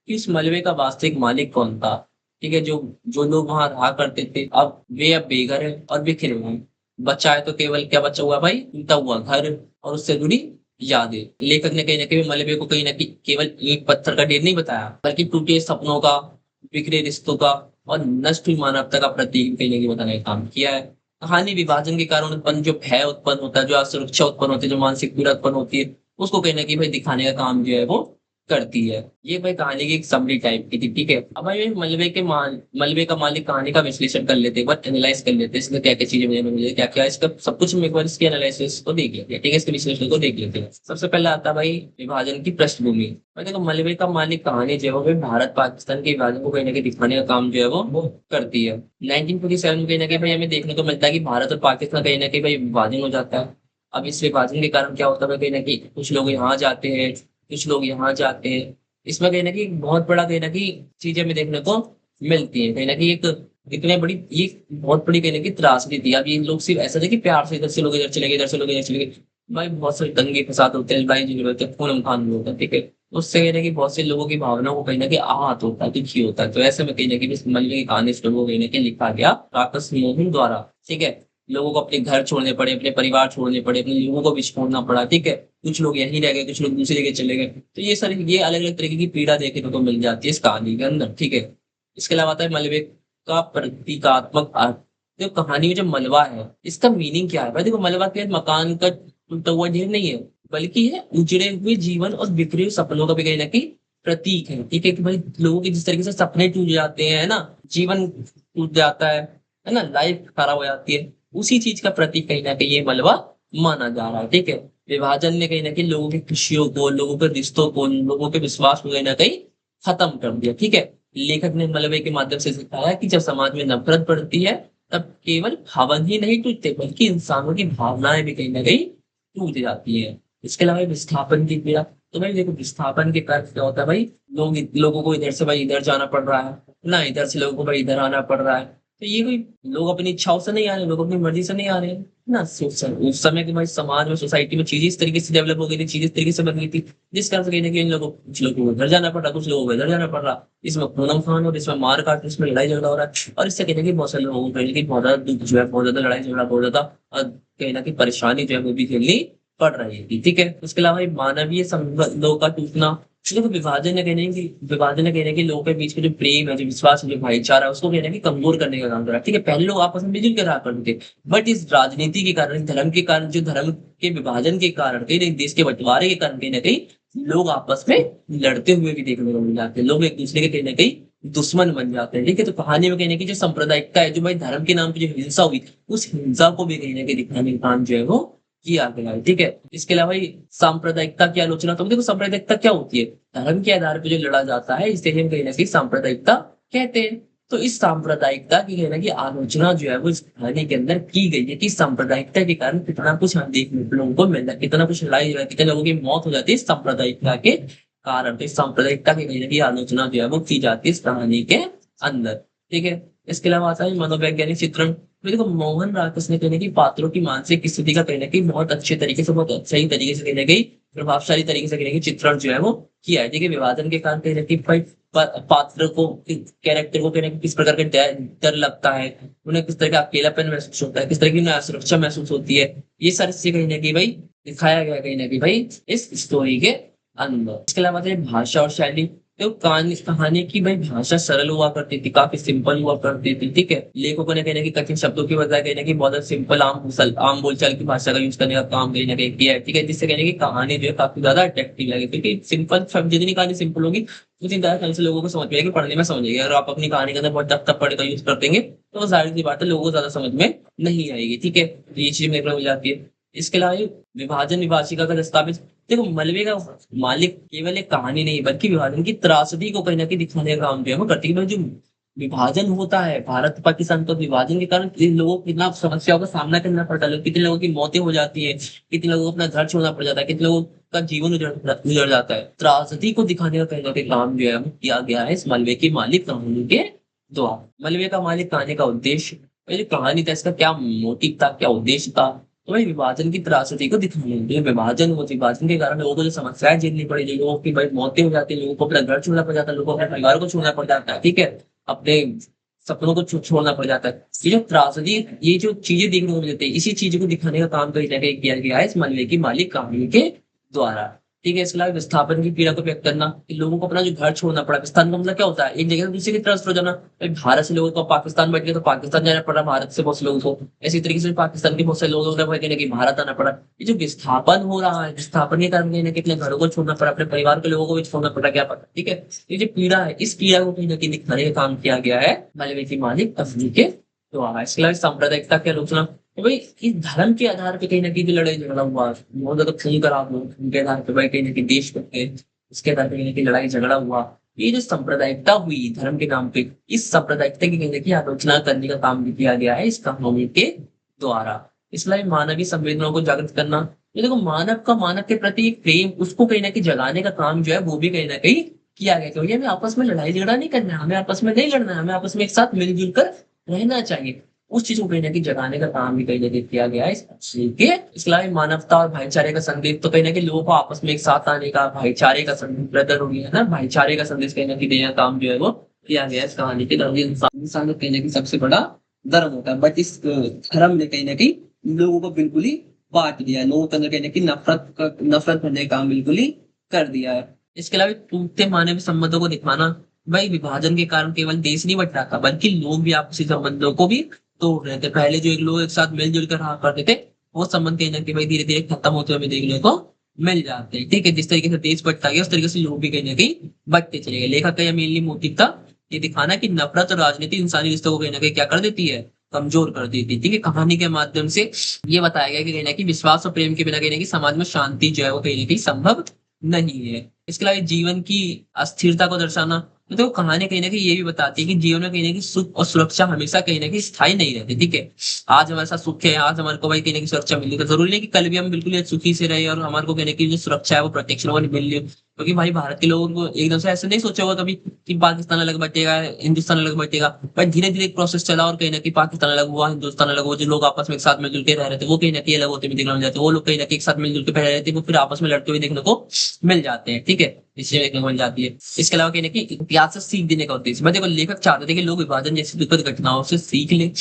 कि उस मलबे का वास्तविक मालिक कौन था, ठीक है। जो जो लोग वहां रहा करते थे, अब बेघर है और बिखरे हुए हैं। बचा है तो केवल क्या बचा हुआ भाई, टूटा हुआ घर और उससे जुड़ी यादें। लेखक ने कहीं ना कहीं मलबे को कहीं ना कहीं केवल ईंट पत्थर का ढेर नहीं बताया, बल्कि टूटे सपनों का, बिखरे रिश्तों का और नष्ट हुई मानवता का प्रतीक कहीं ना कहीं बताने का काम किया है। कहानी विभाजन के कारण उत्पन्न जो भय उत्पन्न होता है, जो असुरक्षा उत्पन्न होती है, जो मानसिक पीड़ा उत्पन्न होती है, उसको कहीं ना कहीं भाई दिखाने का काम जो है वो करती है। ये भाई कहानी की एक समरी टाइप की थी, ठीक है। अब भाई मलबे का मालिक कहानी का विश्लेषण कर लेते हैं, एक बार एनालाइज कर लेते हैं इसमें क्या क्या चीजें मुझे क्या क्या इसका सब कुछ हम एक बार इसके एनालिसिस को देख लेते हैं, ठीक है। इसके विश्लेषण को देख लेते हैं। सबसे पहले आता है भाई विभाजन की पृष्ठभूमि। भाई देखो मलबे का मालिक कहानी जो है वो भारत पाकिस्तान के विभाजन को कहीं ना कहीं दिखाने का काम जो है वो करती है। 1947 में कहीं ना कहीं भाई हमें देखने को मिलता है कि भारत और पाकिस्तान कहीं ना कहीं भाई विभाजन हो जाता है। अब इस विभाजन के कारण क्या होता है, कहीं ना कहीं कुछ लोग यहाँ जाते हैं, कुछ लोग यहाँ जाते हैं। इसमें कहीं ना कहीं बहुत बड़ा कहीं ना कहीं चीजें हमें देखने को मिलती है, कहीं ना कहीं एक इतने बड़ी ये बहुत बड़ी कहीं ना कहीं त्रासदी थी। अब ये लोग सिर्फ ऐसा नहीं कि प्यार से इधर से लोग इधर चले गए, इधर से लोग इधर चले गए। भाई बहुत सारे दंगे फसाद होते हैं, लड़ाई झगड़े होते हैं, खून खान होता है, ठीक है। उससे कहीं ना कहीं बहुत से लोगों की भावनाओं को कहीं ना कहीं आहत होता है, दुखी होता है। तो ऐसे में कहीं ना कहीं इस मलबे की कहानी इस लोगों को कहीं ना कहीं लिखा गया राकेश मोहन द्वारा, ठीक है। लोगों को अपने घर छोड़ने पड़े, अपने परिवार छोड़ने पड़े, अपने लोगों को भी छोड़ना पड़ा, ठीक है। कुछ लोग यहीं रह गए, कुछ लोग दूसरी जगह चले गए। तो ये सारी ये अलग अलग तरीके की पीड़ा देखने को मिल जाती है इस कहानी के अंदर, ठीक है। इसके अलावा आता है मलबे का प्रतीकात्मक अर्थ। देखो कहानी में जो मलबा है इसका मीनिंग क्या है भाई, देखो मलबा केवल मकान का टूटा हुआ ढेर नहीं है, बल्कि है उजड़े हुए जीवन और बिखरे हुए सपनों का भी कहीं ना कहीं प्रतीक है, ठीक है। कि भाई लोगों के जिस तरीके से सपने टूट जाते हैं ना, जीवन टूट जाता है ना, लाइफ खराब हो जाती है, उसी चीज का प्रतीक कहीं ना कहीं ये मलबा माना जा रहा है, ठीक है। विभाजन ने कहीं ना कहीं लोगों की खुशियों को, लोगों के रिश्तों को, लोगों के विश्वास को कहीं ना कहीं खत्म कर दिया, ठीक है। लेखक ने मलबे के माध्यम से सिखाया कि जब समाज में नफरत बढ़ती है, तब केवल भवन ही नहीं टूटते, बल्कि इंसानों की भावनाएं भी कहीं ना कहीं टूट जाती है। इसके अलावा विस्थापन की पीड़ा। तो भाई देखो विस्थापन के कारण क्या होता है भाई, लोगों को इधर से भाई इधर जाना पड़ रहा है ना, इधर से लोगों को भाई इधर आना पड़ रहा है। तो ये कोई लोग अपनी इच्छाओं से नहीं आ रहे, लोग अपनी मर्जी से नहीं आ रहे हैं ना। उस समय के भाई समाज में, सोसाइटी में चीजें इस तरीके से डेवलप हो गई थी, चीजें इस तरीके से बन गई थी, जिस कारण से कहीं ना कहीं इन लोगों कुछ लोगों को उधर जाना पड़ रहा, कुछ लोगों को इधर जाना पड़ रहा। इसमें खूनम खान और इसमें मार काट, इसमें लड़ाई झगड़ा हो रहा है, और इससे कहीं ना कहीं बहुत सारे लोगों को कहीं ना कहीं बहुत ज्यादा दुख जो है, बहुत ज्यादा लड़ाई झगड़ा, बहुत ज्यादा कहीं ना कहीं परेशानी जो है वो भी झेलनी पड़ रही थी, ठीक है। उसके अलावा ये मानवीय संबंधों का टूटना। देखो विभाजन ने कहने की लोगों के बीच में जो प्रेम है, जो विश्वास है, जो भाईचारा है, उसको कहने की कमजोर करने का काम कर रहा है, ठीक है। पहले लोग आपस में मिलजुल के रहा करते थे, बट इस राजनीति के कारण, धर्म के कारण, जो धर्म के विभाजन के कारण, कहीं ना कहीं देश के बंटवारे के कारण कहीं ना कहीं लोग आपस में लड़ते हुए भी देखने को मिल जाते हैं, लोग एक दूसरे के कहीं ना कहीं दुश्मन बन जाते हैं, ठीक है। तो कहानी में कहने की जो सांप्रदायिकता है, जो भाई धर्म के नाम पे जो हिंसा हुई, उस हिंसा को भी कहीं ना कहीं दिखाने का काम जो है वो किया गया है, ठीक है। इसके अलावा ये सांप्रदायिकता की आलोचना। तो देखो सांप्रदायिकता क्या होती है, धर्म के आधार पर जो लड़ा जाता है, इसे हम कहीं ना कहीं सांप्रदायिकता कहते हैं। तो इस सांप्रदायिकता की कहीं ना कहीं आलोचना जो है वो इस कहानी के अंदर की गई है कि सांप्रदायिकता के कारण कितना कुछ हम देखने को लोगों को मिलता है, कितना कुछ लड़ाई झगड़ा, कितने लोगों की मौत हो जाती है इस सांप्रदायिकता के कारण। तो इस सांप्रदायिकता की कहीं ना कहीं आलोचना जो है वो की जाती है इस कहानी के अंदर, ठीक है। इसके अलावा आता है मनोवैज्ञानिक चित्रण। तो देखो मोहन राकेश ने कहने की पात्रों की मानसिक स्थिति का कहीं ना कहीं बहुत अच्छे तरीके से, बहुत सही तरीके से, कहीं ना कहीं प्रभावशाली तरीके से कहीं ना कहीं चित्रण जो है वो किया है, ठीक है। विभाजन के कारण कहीं ना कहीं पात्र को, कैरेक्टर को कहीं ना कहीं किस प्रकार का डर लगता है, उन्हें किस तरह का अकेलापन महसूस होता है, किस तरह की उन्हें असुरक्षा महसूस होती है, ये सारी चीजें कहीं ना कहीं भाई दिखाया गया कहीं ना कहीं भाई इस स्टोरी के अंदर। इसके अलावा भाषा और शैली। तो कहानी की भाई भाषा सरल हुआ करती थी, काफी सिंपल हुआ करती थी, ठीक है। लेखकों ने कहना कि कठिन शब्दों की बजाय कहना कि बहुत सिंपल आम बोलचाल की भाषा का यूज करने का काम कहीं ना कहीं किया है, ठीक है, जिससे कहने की कहानी जो है काफी ज्यादा अट्रैक्टिव लगे, क्योंकि सिंपल शब्द, जितनी कहानी सिंपल होगी उतनी ज्यादा तरह से लोगों को समझ में आएगी, पढ़ने में समझ आएगी। अगर आप अपनी कहानी के अंदर बहुत टफ पढ़ का यूज कर देंगे तो जाहिर सी बात है लोगों को ज्यादा समझ में नहीं आएगी, ठीक है। तो ये चीज देखने को मिल जाती है। इसके अलावा ये विभाजन विभाजिका का दस्तावेज, देखो मलबे का मालिक केवल एक कहानी नहीं बल्कि विभाजन की त्रासदी को कहीं ना कहीं दिखाने का काम जो है वो करती है। जो विभाजन होता है भारत पाकिस्तान का, विभाजन के कारण इन लोगों को कितना समस्याओं का सामना करना पड़ता है, कितने लोगों की मौतें हो जाती है, कितने लोगों को अपना घर छोड़ना पड़ जाता है, कितने लोगों का जीवन उजड़ जाता है। त्रासदी को दिखाने का कहीं ना कहीं काम जो है वो किया गया है इस मलबे की मालिक कहानी के द्वारा। मलबे का मालिक कहानी का उद्देश्य, ये जो कहानी था इसका क्या मोटिव था, क्या उद्देश्य था, तो भाई विभाजन की त्रासदी को दिखाने, जो विभाजन हो, विभाजन के कारण लोगों को जो समस्याएं झेलनी पड़ी, लोगों की भाई मौतें हो जाती है, लोगों को अपना घर छोड़ना पड़ जाता है, लोगों को अपने परिवार को छोड़ना पड़ जाता है, ठीक है, अपने सपनों को छोड़ना पड़ जाता है। ये जो त्रासदी, ये जो चीजें देखने को मिलती है, इसी चीज को दिखाने का काम कहीं ना कहीं किया गया है इस मलबे की मालिक कहानी के द्वारा, ठीक है। इसके अलावा विस्थापन की पीड़ा को व्यक्त करना, कि लोगों को अपना जो घर छोड़ना पड़ा, विस्थापन का मतलब क्या होता है, एक जगह से दूसरी की तरफ हो जाना। भाई भारत से लोगों को पाकिस्तान बैठ गए तो पाकिस्तान जाना पड़ा, भारत से बहुत से लोगों को, इसी तरीके से पाकिस्तान के बहुत से लोगों को कहीं ना कहीं भारत आना पड़ा। ये जो विस्थापन हो रहा है, विस्थापन के कारण कहीं ना कहीं अपने घरों को छोड़ना पड़ा, अपने परिवार के लोगों को भी छोड़ना पड़ा, क्या पता, ठीक है। ये जो पीड़ा है, इस पीड़ा को कहीं ना कहीं दिखाने का काम किया गया है मलबे की मालिक कहानी के द्वारा। इसके अलावा सांप्रदायिकता की आलोचना, तो भाई इस धर्म के आधार पे कहीं ना कहीं जो लड़ाई झगड़ा हुआ, बहुत ज्यादा खून खराब हुआ, उनके आधार पे भाई कहीं ना कहीं देश पे उसके आधार पे कहीं ना कहीं लड़ाई झगड़ा हुआ। ये जो सांप्रदायिकता हुई धर्म के नाम पे, इस सांप्रदायिकता की कहीं ना कहीं आलोचना करने का काम भी किया गया है इस कहानी के द्वारा। इसलिए मानवीय संवेदनाओं को जागृत करना, ये देखो मानव का मानव के प्रति एक प्रेम, उसको कहीं ना कहीं जगाने का काम जो है वो भी कहीं ना कहीं किया गया, क्योंकि हमें आपस में लड़ाई झगड़ा नहीं करना है, हमें आपस में नहीं लड़ना है, हमें आपस में एक साथ मिलजुल कर रहना चाहिए। उस चीज को कहीं ना कहीं जगाने का काम भी कहीं ना कहीं किया गया है इस अच्छे के। इसके अलावा मानवता और भाईचारे का संदेश, तो कहीं ना कहीं लोगों को आपस में एक साथ आने का, भाईचारे का संदेश, ब्रदर हो गया ना, भाईचारे का संदेश कहीं ना कहीं देने का काम जो है वो किया गया है इस कहानी के द्वारा। इंसान का कहीं ना कहीं सबसे बड़ा धर्म होता है, बट इस धर्म ने कहीं ना कहीं लोगों को बिल्कुल ही बांट दिया है, लोगों के अंदर कहीं ना कहीं नफरत करने का काम बिल्कुल ही कर दिया है। इसके अलावा टूटते मानवीय संबंधों को दिखाना, भाई विभाजन के कारण केवल देश नहीं बट रहा था बल्कि लोग भी आपसी संबंधों को भी तोड़ रहे थे। पहले जो एक लोग एक साथ मिलजुल कर रहा करते थे, वो संबंध कहीं ना कहीं भाई धीरे धीरे खत्म होते हुए हमें देखने को मिल जाते हैं, ठीक है। जिस तरीके से देश बंटता गया उस तरीके से लोग भी कहीं ना कहीं बंटते चले गए। लेखक का यह मेनली मोटिव था ये दिखाना कि नफरत और राजनीति इंसानी रिश्तों को कहीं ना कहीं क्या कर देती है, कमजोर कर देती है, ठीक है। कहानी के माध्यम से ये बताया गया कि कहीं ना कहीं विश्वास और प्रेम के बिना कहीं ना कहीं समाज में शांति जो है वो कहीं ना कहीं संभव नहीं है। इसके अलावा जीवन की अस्थिरता को दर्शाना, तो देखो कहानी कहीं ना कहीं ये भी बताती है कि जीवन में कहीं ना कहीं सुख और सुरक्षा हमेशा कहीं ना कहीं स्थायी नहीं रहती, ठीक है। आज हमारे साथ सुख है, आज हमारे को भाई कहीं ना कहीं सुरक्षा मिल रही है, तो जरूरी नहीं कि कल भी हम बिल्कुल सुखी से रहे और हमारे को कहीं ना कहीं जो सुरक्षा है वो प्रोटेक्शन वाली मिल रही है। क्योंकि भाई भारत के लोगों को एकदम से ऐसे नहीं सोचा होगा कभी कि पाकिस्तान अलग बटेगा, हिंदुस्तान अलग बटेगा। भाई धीरे धीरे एक प्रोसेस चला और कहीं ना कहीं पाकिस्तान अलग हुआ, हिंदुस्तान अलग हुआ। जो लोग आपस में एक साथ मिलजुल के रह रहे थे वो कहीं ना कहीं अलग होते हुए देखने मिल जाते, वो लोग कहीं ना कहीं एक साथ मिलजुल के रह रहे थे वो फिर आपस में लड़ते हुए देखने को मिल जाते हैं, ठीक है, इससे देखने को मिल जाती है। इसके अलावा कहीं ना कहीं इतिहास से सीख देने का उद्देश्य, मैं देखो लेखक चाहते थे कि लोग विभाजन जैसी दुखद घटनाओं से सीख लें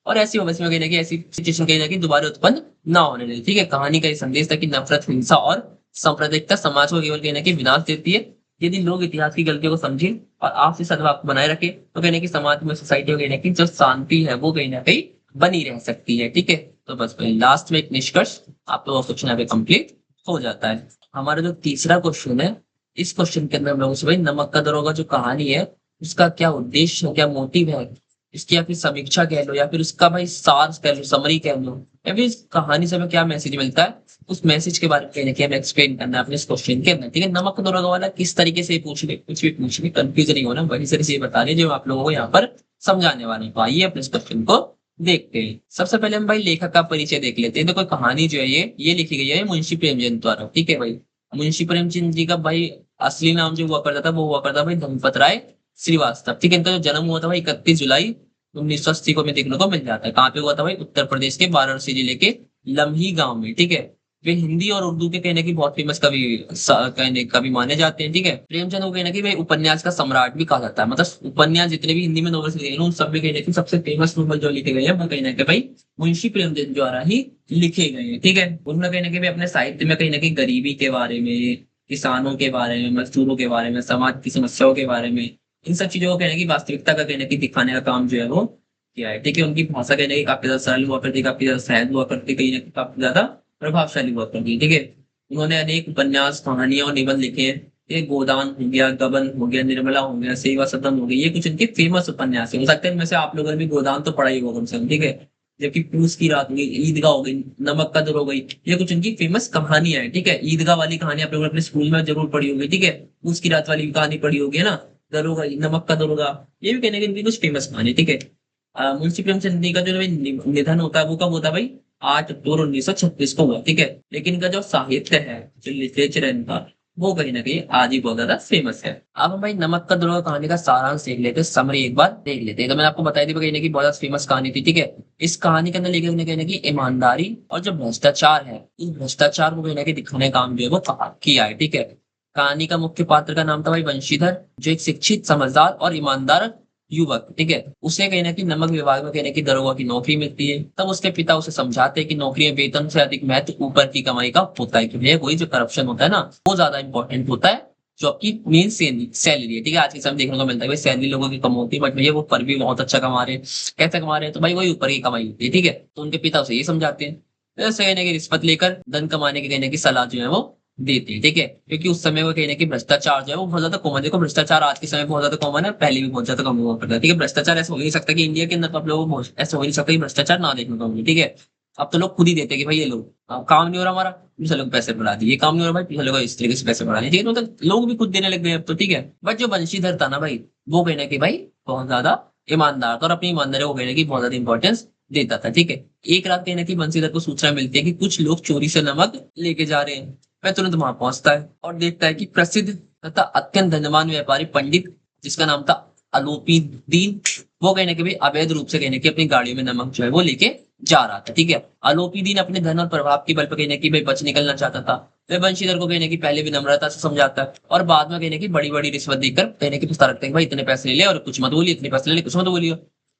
और ऐसी भविष्य में कहीं ना कहीं ऐसी सिचुएशन कहीं ना कहीं दोबारा उत्पन्न ना होने लगे, ठीक है। कहानी का ये संदेश था कि नफरत, हिंसा और सांप्रदायिकता समाज को केवल कहीं ना कहीं विनाश देती है। यदि लोग इतिहास की गलतियों को समझें और आपसी सद्भाव को बनाए रखे तो कहीं ना कहीं समाज में, सोसाइटी में कहीं ना कहीं जो शांति है वो कहीं ना कहीं बनी रह सकती है, ठीक है। तो बस लास्ट में एक निष्कर्ष आप लोगों का क्वेश्चन यहाँ पे कंप्लीट हो जाता है। हमारा जो तीसरा क्वेश्चन है, इस क्वेश्चन के अंदर हम लोगों से भाई नमक का दरोगा जो कहानी है उसका क्या उद्देश्य है, क्या मोटिव है, इसकी या फिर समीक्षा कह लो या फिर उसका भाई सार कह लो, समरी कह लो, या फिर इस कहानी से हमें क्या मैसेज मिलता है, उस मैसेज के बारे में कहने की हमें एक्सप्लेन करना है अपने इस क्वेश्चन के अंदर, ठीक है। नमक दरोगा वाला किस तरीके से पूछ ले, कुछ भी पूछ ले, कंफ्यूजन नहीं होना, वही से बता रहे जो आप लोगों को यहाँ पर समझाने वाले हैं। तो आइए अपने इस क्वेश्चन को देखते हैं। सबसे पहले हम भाई लेखक का परिचय देख लेते हैं। देखो कहानी जो है ये लिखी गई है मुंशी प्रेमचंद द्वारा, ठीक है भाई। मुंशी प्रेमचंद जी का भाई असली नाम जो हुआ करता था वो हुआ करता भाई धनपत राय श्रीवास्तव, ठीक है। इनका जो जन्म हुआ था भाई 31 जुलाई 1980 को में देखने को मिल जाता है। कहाँ पे हुआ था भाई, उत्तर प्रदेश के वाराणसी जिले के लम्ही गांव में, ठीक है। वे हिंदी और उर्दू के कहने की बहुत फेमस कवि माने जाते हैं, ठीक है। प्रेमचंद को कहना कि भाई उपन्यास का सम्राट भी कहा जाता है, मतलब उपन्यास जितने भी हिंदी में नॉवेल्स लिखे गए उन सब में कहने की सबसे फेमस नॉवल जो लिखे गए हैं वो कहीं ना कहीं भाई मुंशी प्रेमचंद द्वारा ही लिखे गए हैं, ठीक है। उन्होंने कहीं ना कहीं अपने साहित्य में कहीं ना कहीं गरीबी के बारे में, किसानों के बारे में, मजदूरों के बारे में, समाज की समस्याओं के बारे में, इन सब चीजों को कहने की वास्तविकता का कहने की दिखाने का काम जो है वो किया है। ठीक है, उनकी भाषा कहने की काफी ज्यादा सरल हुआ करती, काफी ज्यादा सहज हुआ करती, कहीं ना कहीं काफी ज्यादा प्रभावशाली हुआ करती। ठीक है, उन्होंने अनेक उपन्यास, कहानियां और निबंध लिखे हैं। ये गोदान हो गया, गबन हो गया, निर्मला हो गया, सेवा सदन हो गया, ये कुछ इनके फेमस उपन्यास है। हो सकता है इनमें से आप लोगों ने भी गोदान तो पढ़ा ही होगा कम से कम। ठीक है, जबकि पूस की रात हो गई, ईदगाह हो गई, नमक कदर हो गई, ये कुछ इनकी फेमस कहानियां है। ठीक है, ईदगाह वाली कहानी आप लोगों ने अपने स्कूल में जरूर पढ़ी होगी। ठीक है, पूस की रात वाली कहानी पढ़ी होगी है ना, दरोगा, नमक का दरोगा, ये भी कहने की इनकी कुछ फेमस कहानी। ठीक है, मुंशी प्रेमचंद जी का जो निधन होता है वो कब होता है भाई? 8 अक्टूबर 1936 को हुआ। ठीक है, लेकिन इनका जो साहित्य है, जो लिटरेचर है इनका, वो कहीं ना कहीं आज भी बहुत ज्यादा फेमस है। अब हम भाई नमक का दरोगा कहानी का सारांश देख लेते हैं, समरी एक बार देख लेते हैं। तो मैंने आपको बताई थी कहीं ना कहीं बहुत ज्यादा फेमस कहानी थी। ठीक है, इस कहानी के अंदर लेखक ने कहीं ना कहीं ईमानदारी और जो भ्रष्टाचार है, इस भ्रष्टाचार को कहीं ना कहीं दिखाने का काम जो है वो किया है। ठीक है, कहानी का मुख्य पात्र का नाम था भाई बंशीधर, जो एक शिक्षित, समझदार और ईमानदार युवक। ठीक है, उसे कहीं ना कहीं नमक विभाग में कहीं ना कहीं दरोगा की नौकरी मिलती है। तब उसके पिता उसे समझाते हैं कि नौकरी में वेतन से अधिक महत्व ऊपर की कमाई का होता है, क्योंकि वही जो करप्शन होता है ना, वो ज्यादा इंपॉर्टेंट होता है जो आपकी मेन सैलरी है। ठीक है, आज के समय देखने को मिलता है भाई सैलरी लोगों की कम होती है, बट भैया वो पर भी बहुत अच्छा कमा रहे हैं। कैसे कमा रहे हैं? तो भाई वही ऊपर की कमाई होती है। ठीक है, तो उनके पिता उसे ये समझाते हैं, तो ऐसे कहीं ना कहीं रिश्वत लेकर धन कमाने की कहीं ना कहीं सलाह जो है वो देते हैं। ठीक है, क्योंकि उस समय वो कहने की भ्रष्टाचार जो है वो बहुत ज्यादा कॉमन, देखो भ्रष्टाचार आज के समय बहुत ज्यादा कॉमन है, पहले भी बहुत ज्यादा कम हुआ करता है। ठीक है, भ्रष्टाचार ऐसा हो ही नहीं सकता कि इंडिया के अंदर तो आप लोगों को ऐसा हो ही नहीं सकता कि भ्रष्टाचार ना देखने को मिले। ठीक है, अब तो लोग खुद ही देते हैं कि भाई ये लोग काम नहीं हो रहा हमारा, दूसरे लोग पैसे बढ़ा दिए, काम नहीं हो रहा भाई, दूसरे लोग इस तरीके से पैसे बढ़ा दिए। ठीक है, तो मतलब लोग भी खुद देने लग गए अब तो। ठीक है, बट जो बंशीधर था ना भाई, वो कहने की भाई बहुत ज्यादा ईमानदार था और अपनी ईमानदारी को कहने की बहुत ज्यादा इंपॉर्टेंस देता था। ठीक है, एक रात कहने की बंशीधर को सूचना मिलती है कि कुछ लोग चोरी से नमक लेके जा रहे हैं। वह तुरंत वहां पहुंचता है और देखता है कि प्रसिद्ध तथा अत्यंत धनवान व्यापारी पंडित, जिसका नाम था अलोपी दीन, वो कहने के भी अवैध रूप से कहने की अपनी गाड़ियों में नमक जो है वो लेके जा रहा था। ठीक है, अलोपी दीन अपने धन और प्रभाव की बल पर कहने की भाई बच निकलना चाहता था। वह बंशीधर को कहने की पहले विनम्रता से समझाता है और बाद में कहने की बड़ी बड़ी रिश्वत देकर कहने की पुस्ता रखते हैं कि भाई इतने पैसे ले ले और कुछ मत बोलिए, इतने पैसे ले ले कुछ मत बोलिए।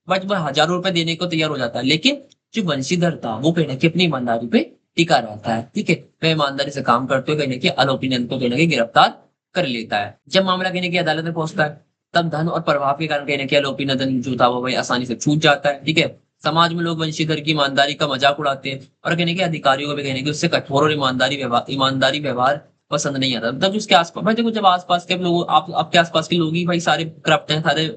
बट वह हजारों रुपए देने को तैयार हो जाता है, लेकिन जो बंशीधर था वो कहने की अपनी ईमानदारी पे टिका रहता है। ठीक है, वह ईमानदारी से काम करते हुए कहने की अलोपी नंद को कहने की गिरफ्तार कर लेता है। जब मामला कहने की अदालत में पहुंचता है, तब धन और प्रभाव के कारण कहने की आरोपी नदन जो था वो भाई आसानी से छूट जाता है। ठीक है, समाज में लोग वंशीधर की ईमानदारी का मजाक उड़ाते हैं और कहने के अधिकारियों को भी कहने की उससे कठोर और ईमानदारी व्यवहार पसंद नहीं आता। तब उसके आसपास भाई देखो, जब आसपास के लोग आप आपके आसपास के लोग ही भाई सारे करप्ट हैं, सारे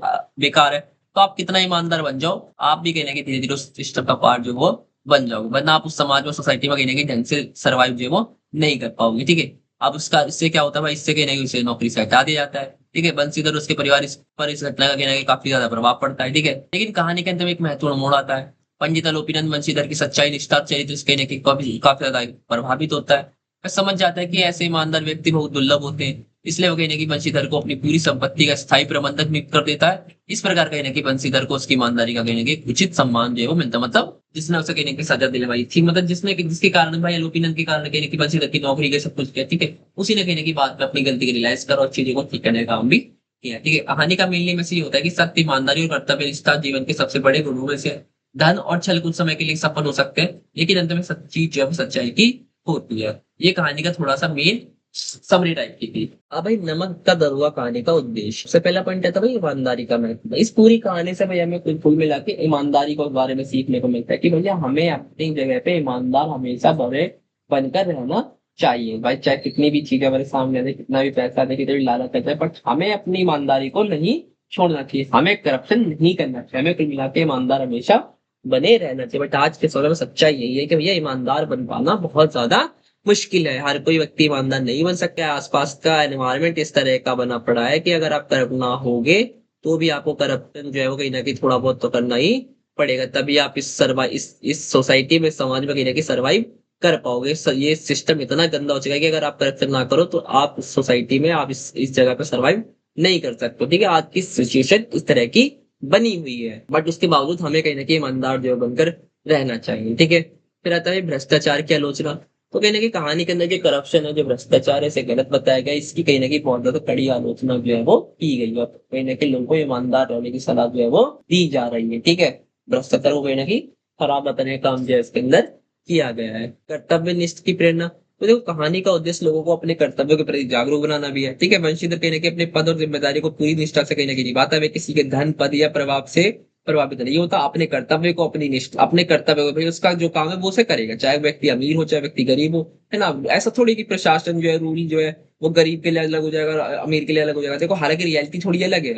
बेकार है, तो आप कितना ईमानदार बन जाओ, आप भी कहने की धीरे धीरे उस सिस्टम का पार्ट जो वो बन जाओगे, वरना आप उस समाज में, सोसाइटी में कहने की ढंग से सर्वाइव जो है वो नहीं कर पाओगे। ठीक है, अब उसका इससे क्या होता है भाई, इससे कहने की उसे नौकरी से हटा दिया जाता है। ठीक है, बंसीधर उसके परिवार पर इस घटना का कहने का काफी ज्यादा प्रभाव पड़ता है। ठीक है, लेकिन कहानी के अंत में एक महत्वपूर्ण मोड़ आता है। पंडित अलोपीनंद बंशीधर की सच्चाई, निष्ठा, चरित्र से कहने की काफी ज्यादा प्रभावित होता है। वह समझ जाता है कि ऐसे ईमानदार व्यक्ति बहुत दुर्लभ होते हैं, इसलिए वो कहने की बंशीधर को अपनी पूरी संपत्ति का स्थायी प्रबंधक नियुक्त कर देता है। इस प्रकार कहने की बंशीधर को उसकी ईमानदारी का कहने की उचित सम्मान जो है वो मिलता, मतलब जिसने उसे कहने की सजा दिलवाई थी, मतलब जिसके कारण भाई अलोपीनंद के कारण कहने की बंशीधर की नौकरी गई, सब कुछ किया। ठीक है, उसी ने कहने की बात में अपनी गलती को रियलाइज कर और चीजों को ठीक करने का काम भी किया। ठीक है, कहानी का मेन में से ये होता है कि सत्य, ईमानदारी और कर्तव्य निष्ठा जीवन के सबसे बड़े गुणों में से है। धन और छल कुछ समय के लिए सफल हो सकते हैं, लेकिन अंत में सच्ची जो है सच्चाई की होती है। ये कहानी का थोड़ा सा मेन समरी टाइप की थी। अब भाई नमक का दरुआ कहानी का उद्देश्य, सबसे पहला पॉइंट है था भाई ईमानदारी का महत्व। इस पूरी कहानी से भाई हमें कुल मिला के ईमानदारी के बारे में सीखने को मिलता है कि भैया हमें अपनी जगह पे ईमानदार हमेशा बड़े बनकर रहना चाहिए। भाई चाहे कितनी भी चीजें हमारे सामने दे, कितना भी पैसा दे, कितनी भी लालच है, बट हमें अपनी ईमानदारी को नहीं छोड़ना चाहिए, हमें करप्शन नहीं करना चाहिए, हमें कुल मिला के ईमानदार हमेशा बने रहना चाहिए। बट आज के समय में सच्चाई यही है कि भैया ईमानदार बन पाना बहुत ज्यादा मुश्किल है। हर कोई व्यक्ति ईमानदार नहीं बन सकता है। आसपास का एनवायरनमेंट इस तरह का बना पड़ा है कि अगर आप करप्ट ना होगे तो भी आपको करप्शन जो है वो कहीं ना कहीं थोड़ा बहुत तो करना ही पड़ेगा, तभी आप इस सोसाइटी में, समाज में कहीं ना कहीं सर्वाइव कर पाओगे। ये सिस्टम इतना गंदा हो चुका है कि अगर आप करप्शन ना करो तो आप सोसाइटी में, आप इस जगह पे सर्वाइव नहीं कर सकते। ठीक है, आज की सिचुएशन इस तरह की बनी हुई है, बट उसके बावजूद हमें कहीं ना कहीं ईमानदार जो है बनकर रहना चाहिए। ठीक है, फिर आता है भ्रष्टाचार की आलोचना। तो कहीं ना कहीं कहानी के अंदर जो करप्शन है, जो भ्रष्टाचार है, इसे गलत बताया गया, इसकी कहीं ना कहीं बहुत ज्यादा कड़ी आलोचना जो है वो की गई है। कहीं ना कहीं लोगों को ईमानदार रहने की सलाह जो है वो दी जा रही है। ठीक है, भ्रष्टाचार को कहीं ना कहीं खराब बताने का काम जो है इसके अंदर किया गया है। कर्तव्यनिष्ठ की प्रेरणा, तो देखो कहानी का उद्देश्य लोगों को अपने कर्तव्यों के प्रति जागरूक बनाना भी है, ठीक है। वंशीधर कहीं ना कहीं अपने पद और जिम्मेदारी को पूरी निष्ठा से कहीं ना कहीं निभाता है, किसी के धन पद या प्रभाव से प्रभावित नहीं होता, अपने कर्तव्य को अपनी निष्ठा अपने कर्तव्य को भाई उसका जो काम है वो उसे करेगा, चाहे व्यक्ति अमीर हो चाहे व्यक्ति गरीब हो, है ना। ऐसा थोड़ी कि प्रशासन जो है, रूल जो है वो गरीब के लिए अलग हो जाएगा और अमीर के लिए अलग हो जाएगा। देखो हालांकि रियलिटी थोड़ी अलग है,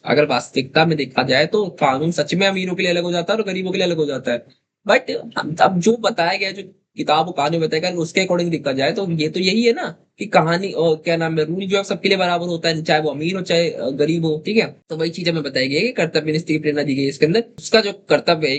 अगर वास्तविकता में देखा जाए तो कानून सच में अमीरों के लिए अलग हो जाता है और गरीबों के लिए अलग हो जाता है। बट अब जो बताया गया, जो किताब कहानी बताया गया, उसके अकॉर्डिंग देखा जाए तो ये तो यही है ना कि कहानी और क्या नाम है, रूल जो है सबके लिए बराबर होता है, चाहे वो अमीर हो चाहे गरीब हो, ठीक है। तो वही चीज हमें बताई गई है कि कर्तव्य निष्ठ की प्रेरणा दी गई है इसके अंदर। उसका जो कर्तव्य है,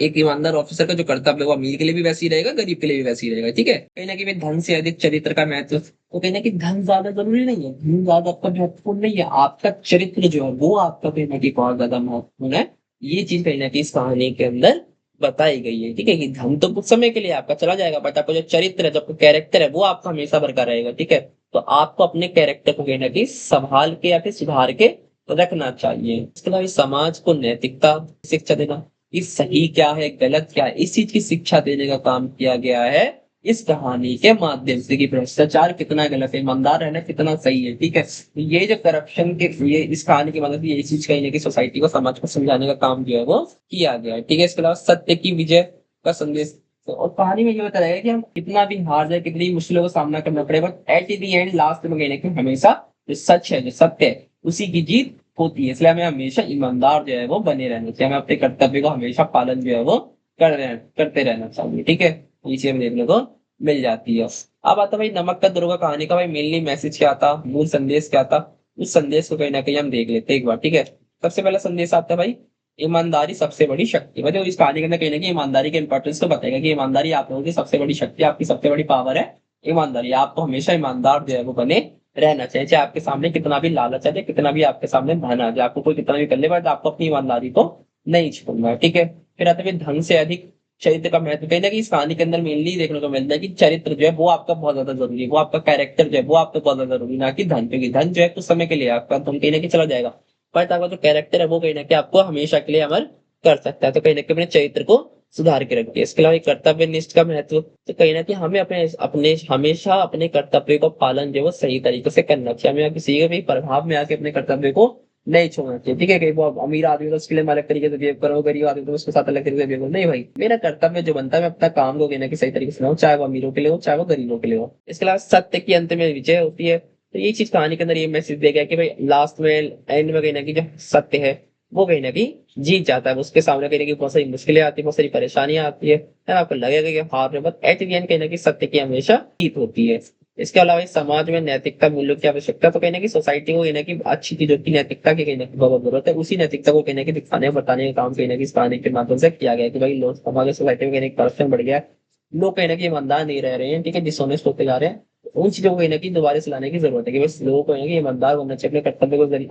एक ईमानदार ऑफिसर का जो कर्तव्य है वो अमीर के लिए भी वैसे ही रहेगा, गरीब के लिए भी वैसे ही रहेगा, ठीक है। कहीं ना कहीं धन से अधिक चरित्र का महत्व, तो कहीं ना कहीं धन ज्यादा जरूरी नहीं है, धन ज्यादा आपका महत्वपूर्ण नहीं है, आपका चरित्र जो है वो आपका कहीं ना कहीं बहुत ज्यादा महत्वपूर्ण है। ये चीज कहीं ना कहीं इस कहानी के अंदर बताई गई है, ठीक है। कि धन तो कुछ समय के लिए आपका चला जाएगा, बट आपका जो चरित्र है, जो आपका कैरेक्टर है वो आपका हमेशा बरकरार रहेगा, ठीक है। तो आपको अपने कैरेक्टर को कहीं ना कहीं संभाल के या फिर सुधार के रखना चाहिए। इसके अलावा इस समाज को नैतिकता शिक्षा देना, कि सही क्या है गलत क्या है इस चीज की शिक्षा देने का काम किया गया है इस कहानी के माध्यम से, कि भ्रष्टाचार कितना गलत है, ईमानदार रहना कितना सही है, ठीक है। तो ये जो करप्शन के, ये इस कहानी की मदद से ये चीज कहीं ना कहीं सोसाइटी को, समाज को समझाने का काम जो है वो किया गया है, ठीक है। इसके अलावा सत्य की विजय का संदेश, तो और कहानी में ये बताया गया कि हम कितना भी हार जाए, कितनी भी मुश्किलों का सामना करना पड़े, but at the end last में कहीं ना कहीं हमेशा जो सच है, जो सत्य है, उसी की जीत होती है। इसलिए हमें हमेशा ईमानदार जो है वो बने रहना चाहिए, हमें अपने कर्तव्य को हमेशा पालन जो है वो करते रहना चाहिए, ठीक है। ये चीज हमें देखने को मिल जाती है। अब आता भाई नमक का दरोगा कहानी का भाई मेनली मैसेज क्या था, मूल संदेश क्या था, उस संदेश को कहीं ना कहीं हम देख लेते हैं एक बार, ठीक है। सबसे पहला संदेश आता है भाई, ईमानदारी सबसे बड़ी शक्ति। मतलब इस कहानी के अंदर कहीं ना कहीं ईमानदारी के इंपॉर्टेंस को बताएगा कि ईमानदारी आप लोगों की सबसे बड़ी शक्ति, आपकी सबसे बड़ी पावर है ईमानदारी। आपको हमेशा ईमानदार जो है वो बने रहना चाहिए, चाहे आपके सामने कितना भी लालच आ जाए, कितना भी आपके सामने धन आ जाए, आपको कोई कितना भी कर ले, बट आपको अपनी ईमानदारी को नहीं छोड़ना है, ठीक है। फिर आता है धन से अधिक चरित्र का महत्व। कहीं ना कहीं इस कहानी के अंदर मेनली देखने को मिलता है कि चरित्र जो है वो आपका बहुत ज्यादा जरूरी है, वो आपका कैरेक्टर जो है वो आपका बहुत ज्यादा जरूरी है, ना कि धन, क्योंकि धन जो है कुछ समय के लिए आपका धन कहीं ना कहीं चला जाएगा, बट आपका जो कैरेक्टर है वो कहीं ना कहीं आपको हमेशा के लिए अमर कर सकता है। तो कहीं ना कहीं अपने चरित्र को सुधार के रखिए। इसके अलावा कर्तव्य निष्ठ का महत्व, तो कहीं ना कहीं हमें अपने अपने हमेशा अपने कर्तव्य को पालन जो है वो सही तरीके से करना चाहिए, हमें किसी के भी प्रभाव में आके अपने कर्तव्य को नहीं छोड़ना चाहिए, ठीक है। कहीं वो अमीर आदमी तो उसके लिए मैं अलग तरीके से बिहेव करो, गरीब आदमी तो उसके साथ अलग तरीके से बिहेव करो, नहीं भाई, मेरा कर्तव्य जो बनता है मैं अपना काम को कहना कि सही तरीके से लाऊं, चाहे वो अमीरों के लिए हो चाहे वो गरीबों के लिए हो। इसके अलावा सत्य की अंत में विजय होती है। तो ये चीज कहानी के अंदर ये मैसेज दिया गया कि भाई लास्ट में एंड में कहीं ना कहीं जो सत्य है वो कहीं ना कहीं जीत जाता है, उसके सामने कहीं ना कहीं बहुत सारी मुश्किलें आती है, बहुत सारी परेशानियां आती है ना, आपको लगेगा कि हार में, बट एट द एंड कहीं ना कहीं सत्य की हमेशा जीत होती है। इसके अलावा इस समाज में नैतिकता मूल्यों की आवश्यकता, तो कहीं ना कहीं सोसाइटी को कहीं ना कहीं अच्छी चीजों की नैतिकता की कहीं ना कहीं बहुत जरूरत है, उसी नैतिकता को कहीं ना कहीं दिखाने और बताने का काम कहीं ना कहीं इस कहानी के माध्यम से किया गया है कि भाई लोग हमारे सोसाइटी में कहीं ना कहीं करप्शन बढ़ गया है, लोग कहीं ना कहीं ईमानदार नहीं रह रहे हैं, ठीक है, डिसऑनेस्ट होते जा रहे हैं। तो उन चीजों को कहीं ना कहीं दोबारा से लाने की जरूरत है कि बस लोगों को कहीं ना कहीं ईमानदार बनना चाहिए,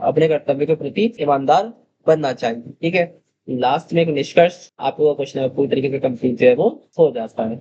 अपने कर्तव्य के प्रति ईमानदार बनना चाहिए, ठीक है। लास्ट में एक निष्कर्ष आपको क्वेश्चन पूरी तरीके से कंप्लीट जो है वो हो जाता है।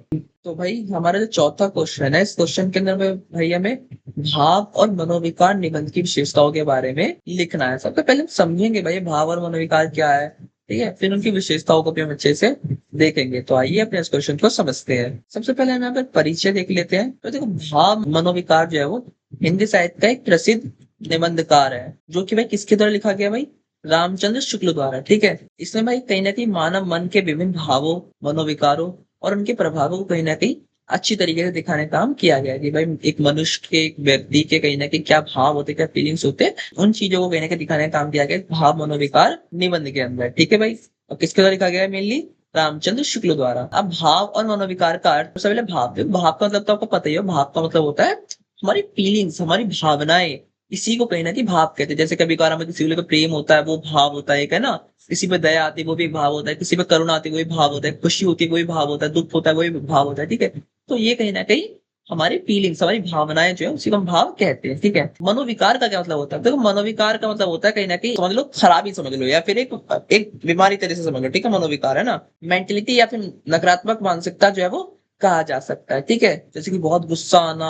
तो भाई हमारा जो चौथा क्वेश्चन है, इस क्वेश्चन के अंदर में भाई हमें भाव और मनोविकार निबंध की विशेषताओं के बारे में लिखना है। सबसे पहले हम समझेंगे भाई भाव और मनोविकार क्या है, ठीक है, फिर उनकी विशेषताओं को भी हम अच्छे से देखेंगे। तो आइए अपने इस क्वेश्चन को समझते हैं। सबसे पहले हम यहाँ पर परिचय देख लेते हैं। तो देखो भाव मनोविकार जो है वो हिंदी साहित्य का एक प्रसिद्ध निबंधकार है, जो कि भाई किसके द्वारा लिखा गया भाई, रामचंद्र शुक्ल द्वारा, ठीक है। इसमें भाई कहीं ना कहीं मानव मन के विभिन्न भावों, मनोविकारों और उनके प्रभावों को कहीं ना कहीं अच्छी तरीके से दिखाने का काम किया गया है कि भाई एक मनुष्य के, एक व्यक्ति के कहीं ना कहीं क्या भाव होते, क्या फीलिंग्स होते, उन चीजों को कहीं ना कहीं दिखाने का काम किया गया भाव मनोविकार निबंध के अंदर, ठीक है भाई। और किसके द्वारा लिखा गया है, मेनली रामचंद्र शुक्ल द्वारा। अब भाव और मनोविकार का अर्थ, सबसे पहले भाव, भाव का मतलब तो आपको पता ही है, भाव का मतलब होता है हमारी फीलिंग्स, हमारी भावनाएं, इसी को कहीं ना कहीं भाव कहते हैं। जैसे कभी कभार हमें किसी को प्रेम होता है वो भाव होता है, एक है ना, किसी पे दया आती है वो भी भाव होता है, किसी पे करुणा आती है वो भी भाव होता है, खुशी होती है वो भी भाव होता है, दुख होता है वो भी भाव होता है, ठीक है। तो ये कहीं ना कहीं हमारी फीलिंग्स, हमारी भावनाएं जो है उसी को हम भाव कहते हैं, ठीक है। मनोविकार का क्या मतलब होता है, देखो मनोविकार का मतलब होता है कहीं ना कहीं समझ लो खराबी समझ लो, या फिर एक एक बीमारी तरह से समझ लो, ठीक है। मनोविकार है ना, मेंटलिटी या फिर नकारात्मक मानसिकता जो है वो कहा जा सकता है, ठीक है। जैसे कि बहुत गुस्सा आना,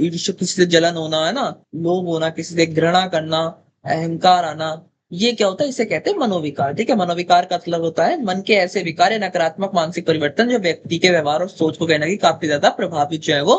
ईर्ष्या, किसी से जलन होना, है ना, लोभ होना, किसी से घृणा करना, अहंकार आना, ये क्या होता है, इसे कहते हैं मनोविकार, ठीक है। मनोविकार का मतलब होता है मन के ऐसे विकार या नकारात्मक मानसिक परिवर्तन जो व्यक्ति के व्यवहार और सोच को कहना की काफी ज्यादा प्रभावित जो है वो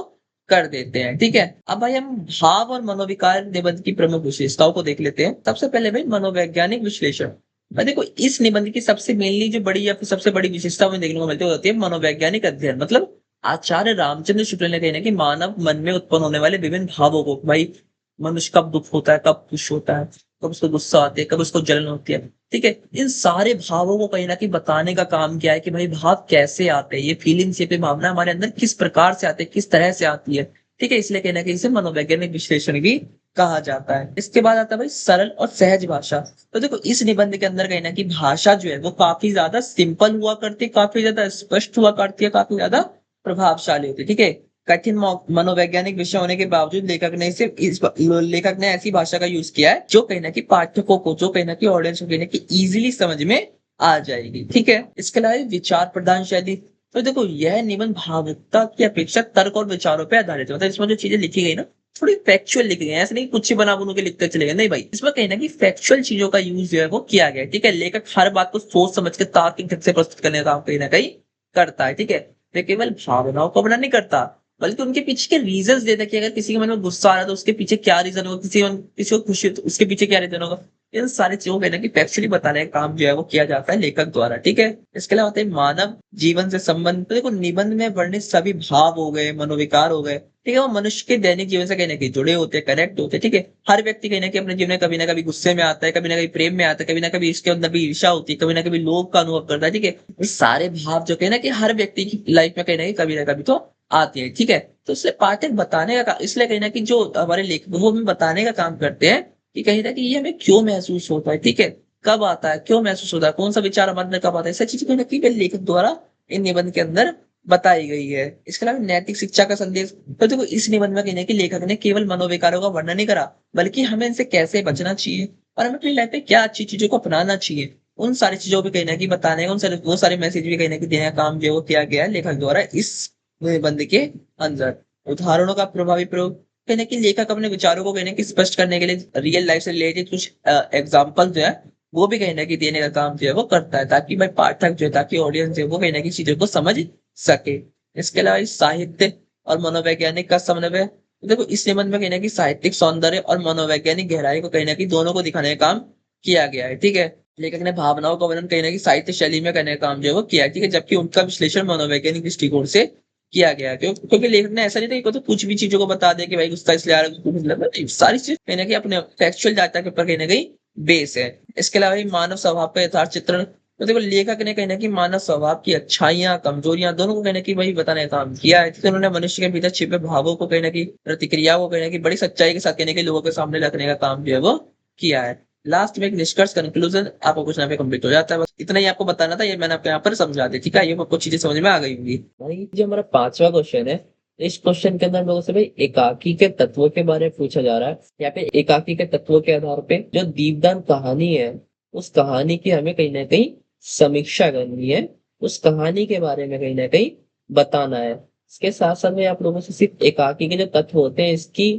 कर देते हैं। ठीक है, अब भाई हम भाव और मनोविकार निबंध की प्रमुख विशेषताओं को देख लेते हैं। सबसे पहले भाई मनोवैज्ञानिक विश्लेषण। भाई देखो, इस निबंध की सबसे मेनली जो बड़ी या फिर सबसे बड़ी विशेषता हमें देखने को मिलती है, वो होती है मनोवैज्ञानिक अध्ययन। मतलब आचार्य रामचंद्र शुक्ल ने कही ना कि मानव मन में उत्पन्न होने वाले विभिन्न भावों को, भाई मनुष्य कब दुख होता है, कब खुश होता है, कब उसको गुस्सा आती है, कब उसको जलन होती है, ठीक है, इन सारे भावों को कहीं ना कहीं बताने का काम किया है कि भाई भाव कैसे आते हैं, ये फीलिंग्स, ये भावना हमारे अंदर किस प्रकार से आते हैं, किस तरह से आती है। ठीक है, इसलिए कहीं ना कहीं इसे मनोवैज्ञानिक विश्लेषण भी कहा जाता है। इसके बाद आता है भाई सरल और सहज भाषा। तो देखो, इस निबंध के अंदर कहीं ना कहीं भाषा जो है वो काफी ज्यादा सिंपल हुआ करती है, काफी ज्यादा स्पष्ट हुआ करती है, काफी ज्यादा प्रभावशाली होती है। ठीक है, कठिन मनोवैज्ञानिक विषय होने के बावजूद लेखक ने ऐसी भाषा का यूज किया है जो कहीं ना कहीं पाठकों को, जो कहीं ना कहीं ऑडियंस को कहीं ना कहीं इजीली समझ में आ जाएगी। ठीक है, इसके अलावा विचार प्रधान शैली। तो देखो, यह निबंध भावुकता की अपेक्षा तर्क और विचारों पर आधारित है। मतलब इसमें जो चीजें लिखी गई ना, थोड़ी फैक्चुअल लिखी गई है, ऐसे नहीं कुछ ही बना बुनू के लिखते चले गए, नहीं भाई, इसमें कहीं ना कहीं फैक्चुअल चीजों का यूज जो है वो किया गया है। ठीक है, लेखक हर बात को सोच समझ के तार्किक ढंग से प्रस्तुत करने का काम कहीं ना कहीं करता है। ठीक है, वे केवल भावनाओं को बना नहीं करता, बल्कि उनके पीछे के रीजंस देता है कि अगर किसी के मन में गुस्सा आ रहा है तो उसके पीछे क्या रीजन होगा, किसी को खुशी हो तो उसके पीछे क्या रीजन होगा। इन सारी चीजों को कि फैक्चुअली बताने का काम जो है वो किया जाता है लेखक द्वारा। ठीक है, इसके अलावा होते हैं मानव जीवन से संबंध। तो देखो, निबंध में वर्णित सभी भाव हो गए, मनोविकार हो गए, ठीक है, वो मनुष्य के दैनिक जीवन से कहीं ना कहीं जुड़े होते हैं, कनेक्ट होते हैं। ठीक है, हर व्यक्ति कहीं ना कहीं अपने जीवन में कभी ना कभी गुस्से में आता है, कभी ना कभी प्रेम में आता है, कभी ना कभी इसके अंदर भी ईर्ष्या होती है, कभी ना कभी लोभ का अनुभव करता है। ठीक है, ये सारे भाव जो कहीं ना कि हर व्यक्ति की लाइफ में कहीं ना कभी तो आती है। ठीक है, तो इसलिए पाठक बताने का, इसलिए कहीं ना कहीं जो हमारे लेखक वो हमें बताने का काम करते हैं कि कहीं ना कहीं ये हमें क्यों महसूस होता है। ठीक है, कब आता है, क्यों महसूस होता है, कौन सा विचार हमारे अंदर कब आता है, सब चीजें कहीं ना कहीं लेखक द्वारा इन निबंध के अंदर बताई गई है। इसके अलावा नैतिक शिक्षा का संदेश। तो देखो, इस निबंध में कहीं ना कहीं लेखक ने केवल मनोविकारों का वर्णन नहीं करा, बल्कि हमें इनसे कैसे बचना चाहिए और हमें अपनी लाइफ में क्या अच्छी चीजों को अपनाना चाहिए, उन सारी चीजों को कहीं ना कहीं बताने, उन सारे वो सारे मैसेज भी कहीं ना कहीं देने का काम जो है वो किया गया है लेखक द्वारा इस निबंध के अंदर। उदाहरणों का प्रभावी प्रयोग। कहीं ना कहीं लेखक अपने विचारों को कहीं ना कहीं स्पष्ट करने के लिए रियल लाइफ से रिलेटेड कुछ एग्जाम्पल जो है वो भी कहीं ना कहीं देने का काम जो है वो करता है, ताकि भाई पाठक जो है, ताकि ऑडियंस जो है वो कहीं ना कहीं चीजों को समझ सके। इसके अलावा इस साहित्य और मनोवैज्ञानिक का समन्वय। तो देखो, इस निबंध में कहीं ना कहीं साहित्यिक सौंदर्य और मनोवैज्ञानिक गहराई को कहीं ना कहीं दोनों को दिखाने का काम किया गया है। ठीक है, लेखक ने भावनाओं का वर्णन कहीं ना कहीं साहित्य शैली में करने का काम जो है वो किया है। ठीक है, जबकि उनका विश्लेषण मनोवैज्ञानिक दृष्टिकोण से किया गया है। क्योंकि लेखक ने ऐसा नहीं था कि तो कुछ भी चीजों को बता दे कि भाई गुस्सा इसलिए आ रहा है, मतलब सारी चीज कहीं ना कहीं अपने फैक्चुअल डाटा के ऊपर कहीं ना कहीं बेस है। इसके अलावा मानव स्वभाव का यथार्थ चित्रण। तो देखो, लेखक ने कहीं ना कहीं मानव स्वभाव की अच्छाइयां, कमजोरियां दोनों को कहीं ना कहीं वही बताने का काम किया है। तो उन्होंने मनुष्य के भीतर छिपे भावों को कहीं ना कहीं, प्रतिक्रिया को कहीं ना कहीं बड़ी सच्चाई के साथ कहीं ना कहीं लोगों के सामने रखने का काम जो है वो किया है। लास्ट में एक निष्कर्ष, कंक्लूजन आपको कुछ ना कंप्लीट हो जाता है। बस इतना ही आपको बताना था, ये मैंने आपको यहाँ पर समझा दिया। ठीक है, ये आपको चीजें समझ में आ गई होंगी। भाई जो हमारा पांचवा क्वेश्चन है, इस क्वेश्चन के अंदर लोगों से भाई एकाकी के तत्वों के बारे में पूछा जा रहा है। यहाँ पे एकाकी के तत्वों के आधार पे जो दीपदान कहानी है, उस कहानी की हमें कहीं ना कहीं समीक्षा करनी है, उस कहानी के बारे में कहीं ना कहीं बताना है। इसके साथ साथ में आप लोगों से सिर्फ एकाकी के जो तत्व होते हैं इसकी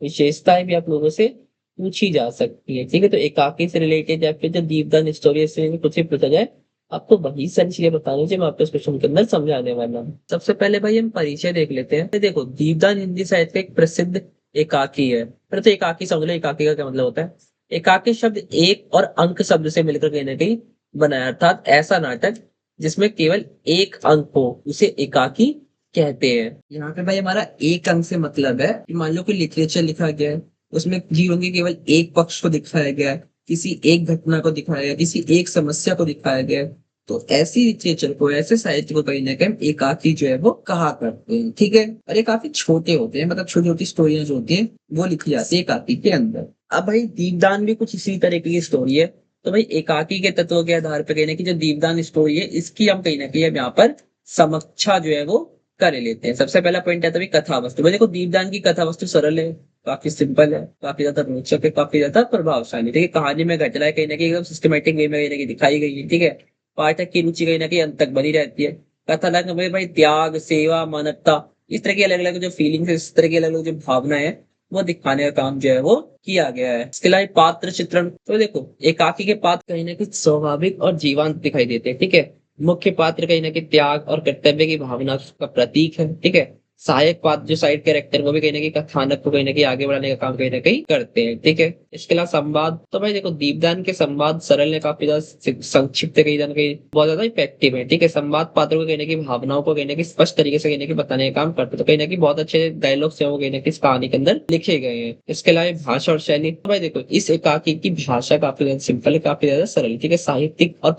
विशेषताएं भी आप लोगों से पूछी जा सकती है। ठीक है, तो एकाकी से रिलेटेड या फिर जो दीपदान स्टोरी से कुछ भी पूछा जाए, आपको वही सारी चीजें बतानी चाहिए, मैं आपको इस क्वेश्चन के अंदर समझाने वाला हूँ। सबसे पहले भाई हम परिचय देख लेते हैं। देखो, दीपदान हिंदी साहित्य का एक प्रसिद्ध एकाकी है। पहले तो एकाकी समझ लो, एकाकी का क्या मतलब होता है। एकाकी शब्द एक और अंक शब्द से मिलकर कहीं ना कहीं बनाया, अर्थात ऐसा नाटक जिसमें केवल एक अंक हो उसे एकाकी कहते हैं। यहाँ पे भाई हमारा एक अंक से मतलब है कि मान लो कोई लिटरेचर लिखा गया है, उसमें जीवन के केवल एक पक्ष को दिखाया गया है, किसी एक घटना को दिखाया गया, किसी एक समस्या को दिखाया गया, तो ऐसी लिटरेचर को, ऐसे साहित्य को कहीं ना कहीं एकाकी जो है वो कहा करते हैं। ठीक है, और ये काफी छोटे होते हैं, मतलब छोटी छोटी स्टोरियां जो होती हैं वो लिखी जाती है एकाकी के अंदर। अब भाई दीपदान भी कुछ इसी तरह की स्टोरी है। तो भाई एकाकी के तत्वों के आधार पर कहने की जो दीपदान स्टोरी है, इसकी हम कहीं ना कहीं यहाँ पर समीक्षा जो है वो कर लेते हैं। सबसे पहला पॉइंट है कथा वस्तु। भाई देखो, दीपदान की कथा वस्तु सरल है, काफी सिंपल है, काफी ज्यादा रोचक है, काफी ज्यादा प्रभावशाली। ठीक है, कहानी में घटनाएं कहीं ना कहीं एकदम सिस्टमेटिक वे में कहीं ना कहीं दिखाई गई है। ठीक है, पाठक की रुचि कहीं ना कहीं अंत तक बनी रहती है। कथानक में भाई त्याग, सेवा, मानवता, इस तरह की अलग अलग जो फीलिंग्स है, इस तरह की अलग अलग जो भावना है वो दिखाने का काम जो है वो किया गया है। इसके अलावा पात्र चित्रण। तो देखो, एकाकी के पात्र कहीं ना कहीं स्वाभाविक और जीवंत दिखाई देते हैं। ठीक है, मुख्य पात्र कहीं ना कहीं त्याग और कर्तव्य की भावना का प्रतीक है। ठीक है, सहायक पात्र जो साइड कैरेक्टर वो भी कहीं ना कहीं कथानक को कहीं ना कहीं आगे बढ़ाने का काम कहीं ना कहीं करते हैं। ठीक है, इसके अलावा संवाद, तो भाई देखो दीपदान के संवाद सरल है, काफी ज्यादा संक्षिप्त है, कहीं ना कहीं बहुत ज्यादा इफेक्टिव है। ठीक है, संवाद पात्रों को कहीं ना कहीं भावनाओं को कहीं ना कहीं स्पष्ट तरीके से कहीं ना कहीं बताने का काम करते हैं। तो कहीं ना कहीं बहुत अच्छे डायलॉग्स हैं वो कहीं ना कहीं इस कहानी के अंदर लिखे गए हैं। इसके अलावा भाषा और शैली, तो भाई देखो इस एकाकी की भाषा काफी ज्यादा सिंपल है, काफी ज्यादा सरल है। ठीक है, साहित्यिक और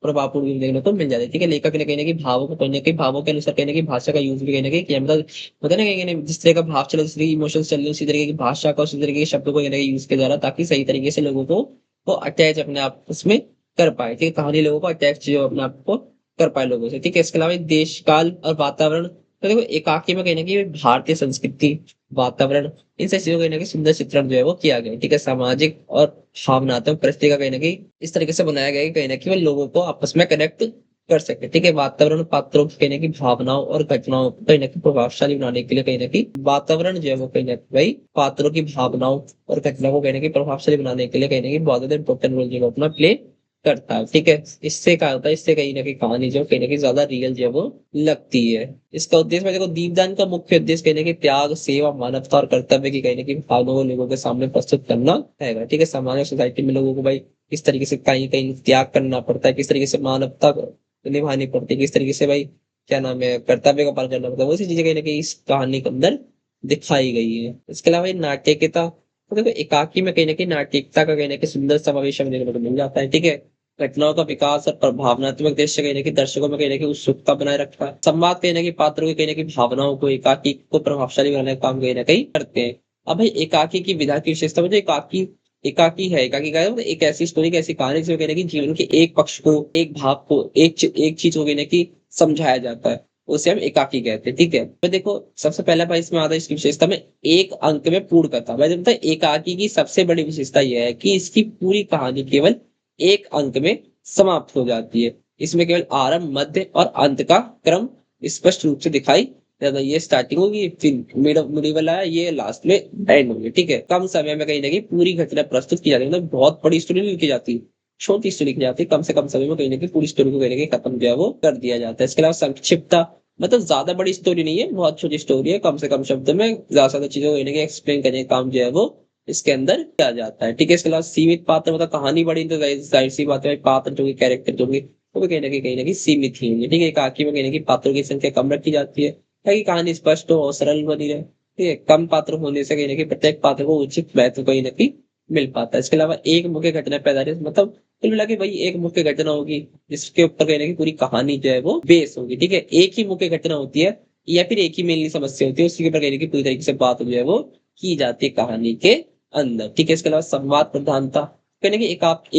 प्रभावपूर्ण भी देखने को मिल जाती है। ठीक है, लेखक ने कहीं ना कहीं भावों को कहीं ना कहीं भावों के अनुसार कहीं ना कहीं भाषा का यूज भी कहीं ना कहीं किया, मतलब होता है ना कहीं जिस तरह का भाव चले, जिस तरह की इमोशंस चल रहे उसी तरीके की भाषा का उसी तरीके के शब्दों को कहीं ना कहीं यूज किया जा रहा है, ताकि सही तरीके से लोगों को वो अटैच अपने आप उसमें कर पाए। ठीक है, कहानी लोगों को अटैच जो अपने आप को कर पाए लोगों से। ठीक है, इसके अलावा देश काल और वातावरण, तो देखो एकाकी में कहीं ना कहीं भारतीय संस्कृति, वातावरण, इन सब चीजों का कहीं ना कहीं सुंदर चित्रण जो है वो किया गया है। ठीक है, सामाजिक और भावनात्मक परिस्थिति का कहीं ना कहीं इस तरीके से बनाया गया है कि कहीं ना कहीं वो लोगों को आपस में कनेक्ट कर सके। ठीक है, वातावरण पात्रों की कहीं ना कहीं भावनाओं और घटनाओं को कहीं ना कहीं प्रभावशाली बनाने के लिए कहीं ना कहीं वातावरण जो है वो कहीं ना कहीं भाई पात्रों की भावनाओं और घटनाओं को कहीं ना कहीं प्रभावशाली बनाने के लिए कहीं ना कहीं बहुत ज्यादा इंपॉर्टेंट रोल जो है वो अपना प्ले करता है। ठीक है, इससे क्या होता है, इससे कहीं ना कहीं कहानी जो कहीं ना कहीं ज्यादा रियल जो है वो लगती है। इसका उद्देश्य, मैं देखो दीपदान का मुख्य उद्देश्य कहीं ना कहीं त्याग, सेवा, मानवता और कर्तव्य की कहीं ना कहीं भावनाओं को लोगों के सामने प्रस्तुत करना है। ठीक है, समाज और सोसाइटी में लोगों को भाई किस तरीके से कहीं कहीं त्याग करना पड़ता है, किस तरीके से मानवता को निभानी पड़ती है, किस तरीके से भाई क्या नाम है कर्तव्य का पालन करना पड़ता है, वो सी चीजें कहीं ना कहीं इस कहानी के अंदर दिखाई गई है। इसके अलावा ये नाट्यिकता, तो देखो एकाकी में कहीं ना कहीं नाट्यिकता का कहीं ना कहीं सुंदर समावेश हमें देखने को मिल जाता है। ठीक है, घटनाओं का विकास और भावनात्मक दृश्य कहीं ना कहीं दर्शकों में कहीं ना कहीं उत्सुकता बनाए रखता है। संवाद कहीं ना कहीं पात्रों की कहीं ना कहीं भावनाओं को एकाकी को प्रभावशाली बनाने का काम कहीं ना कहीं करते हैं। अब भाई एकाकी की विधा की विशेषता, मुझे एकाकी एकाकी है, एकाकी का है मतलब एक ऐसी स्टोरी, एक ऐसी कहानी जिसमें कहीं ना कहीं जीवन के एक पक्ष को, एक भाव को, एक चीज को कहीं ना कहीं समझाया जाता है, उसे हम एकाकी कहते हैं। ठीक है, तो देखो सबसे पहला भाई इसमें आता है इसकी विशेषता में एक अंक में पूर्ण कथा। भाई मतलब एकाकी की सबसे बड़ी विशेषता यह है कि इसकी पूरी कहानी केवल एक अंक में समाप्त हो जाती है। इसमें केवल आरंभ, मध्य और अंत का क्रम स्पष्ट रूप से दिखाई ज्यादा, ये स्टार्टिंग होगी, फिर मिड वाला है, ये लास्ट में एंड होगी। ठीक है, कम समय में कहीं ना कहीं पूरी घटना प्रस्तुत की जाती है, मतलब बहुत बड़ी स्टोरी नहीं लिखी जाती, छोटी स्टोरी लिखी जाती है, कम से कम समय में कहीं ना कहीं पूरी स्टोरी को कहीं ना कहीं खत्म जो है वो कर दिया जाता है। इसके अलावा संक्षिप्तता, मतलब ज्यादा बड़ी स्टोरी नहीं है, बहुत छोटी स्टोरी है, कम से कम शब्द में ज्यादा से ज्यादा चीजों को कहीं ना कहीं एक्सप्लेन करने का काम जो है वो इसके अंदर किया जाता है। ठीक है, इसके अलावा सीमित पात्र, मतलब कहानी बड़ी तो जाहिर सी बात है पात्र जो कैरेक्टर जो वो भी कहीं ना कहीं सीमित ही होंगे। ठीक है, एकाकी में कहीं ना कहीं पात्रों की संख्या कम रखी जाती है ताकि कहानी स्पष्ट हो और सरल बनी रहे। ठीक है, कम पात्र होने से कहीं ना कहीं प्रत्येक पात्र को उचित महत्व कहीं ना कहीं मिल पाता है। इसके अलावा एक मुख्य घटना पैदा रही, मतलब कुल मिला के भाई एक मुख्य घटना होगी जिसके ऊपर कहीं ना कहीं पूरी कहानी जो है वो बेस होगी। ठीक है, एक ही मुख्य घटना होती है या फिर एक ही मेनली समस्या होती है, उसी के ऊपर कहीं ना कहीं पूरी तरीके से बात जो है वो की जाती है कहानी के अंदर। ठीक है, इसके अलावा संवाद प्रधानता, कहीं ना कहीं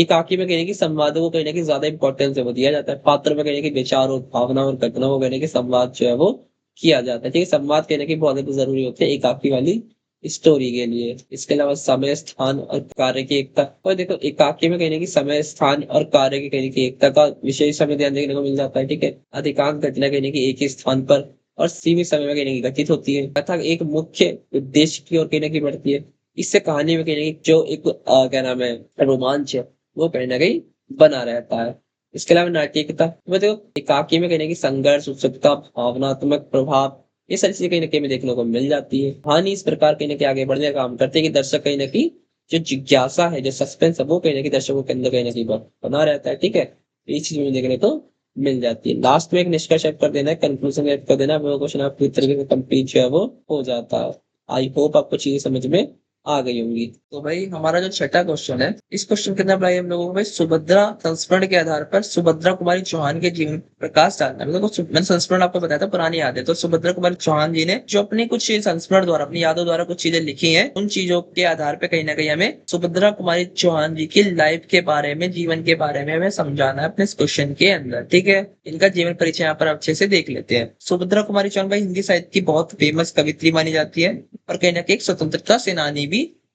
एकाकी में कहीं ना कहीं संवादों को कहीं ना कहीं ज्यादा इंपॉर्टेंस दिया जाता है। पात्र में कहीं ना कहीं विचार और भावना और घटना को कहीं ना कहीं संवाद जो है वो किया जाता है। ठीक है, संवाद कहीं ना कहीं बहुत ज्यादा जरूरी होते हैं एकाकी वाली स्टोरी के लिए। इसके अलावा समय, स्थान और कार्य की एकता, और देखो एकाकी में कहीं ना कहीं समय, स्थान और कार्य की कहीं ना कहीं एकता का विशेष समय ध्यान देखने को मिल जाता है। ठीक है, अधिकांश घटना कहीं ना कहीं एक ही स्थान पर और सीमित समय में कहीं ना कहीं घटित होती है तथा एक मुख्य उद्देश्य की ओर कहीं ना कहीं बढ़ती है। इससे कहानी में कहीं ना कहीं जो एक क्या नाम है रोमांच है वो कहीं ना कहीं बना रहता है। इसके अलावा नाट्यिकता, वो देखो एकाकी में कहीं ना कहीं संघर्ष, उत्सुकता, भावनात्मक प्रभाव, ये सारी चीजें कहीं ना कहीं में देखने को मिल जाती है। कहानी इस प्रकार कहीं ना कहीं आगे बढ़ने का काम करते हैं कि दर्शक कहीं ना कहीं जो जिज्ञासा है, जो सस्पेंस है, वो कहीं ना कहीं दर्शकों के अंदर कहीं ना कहीं बना रहता है। ठीक है, ये चीज में देखने को मिल जाती है। लास्ट में एक निष्कर्ष ऐड कर देना है, कंक्लूजन ऐड कर देना है, वो क्वेश्चन आपको इस तरीके से कंप्लीट जो है वो हो जाता है। आई होप आपको चीजें समझ में आ गई होंगी। तो भाई हमारा जो छठा क्वेश्चन है, इस क्वेश्चन के अंदर भाई हम लोगों को भाई सुभद्रा संस्मरण के आधार पर सुभद्रा कुमारी चौहान के जीवन पर प्रकाश डालना है। मतलब मैंने संस्मरण आपको बताया था, पुरानी याद है, तो सुभद्रा कुमारी चौहान जी ने जो अपनी कुछ संस्मरण द्वारा, अपनी यादों द्वारा कुछ चीजें लिखी हैं, उन चीजों के आधार पर कहीं ना कहीं हमें सुभद्रा कुमारी चौहान जी की लाइफ के बारे में, जीवन के बारे में हमें समझाना है अपने इस क्वेश्चन के अंदर। ठीक है, इनका जीवन परिचय यहाँ पर अच्छे से देख लेते हैं। सुभद्रा कुमारी चौहान भाई हिंदी साहित्य की बहुत फेमस कवित्री मानी जाती है और कहीं ना कहीं एक स्वतंत्रता सेनानी भी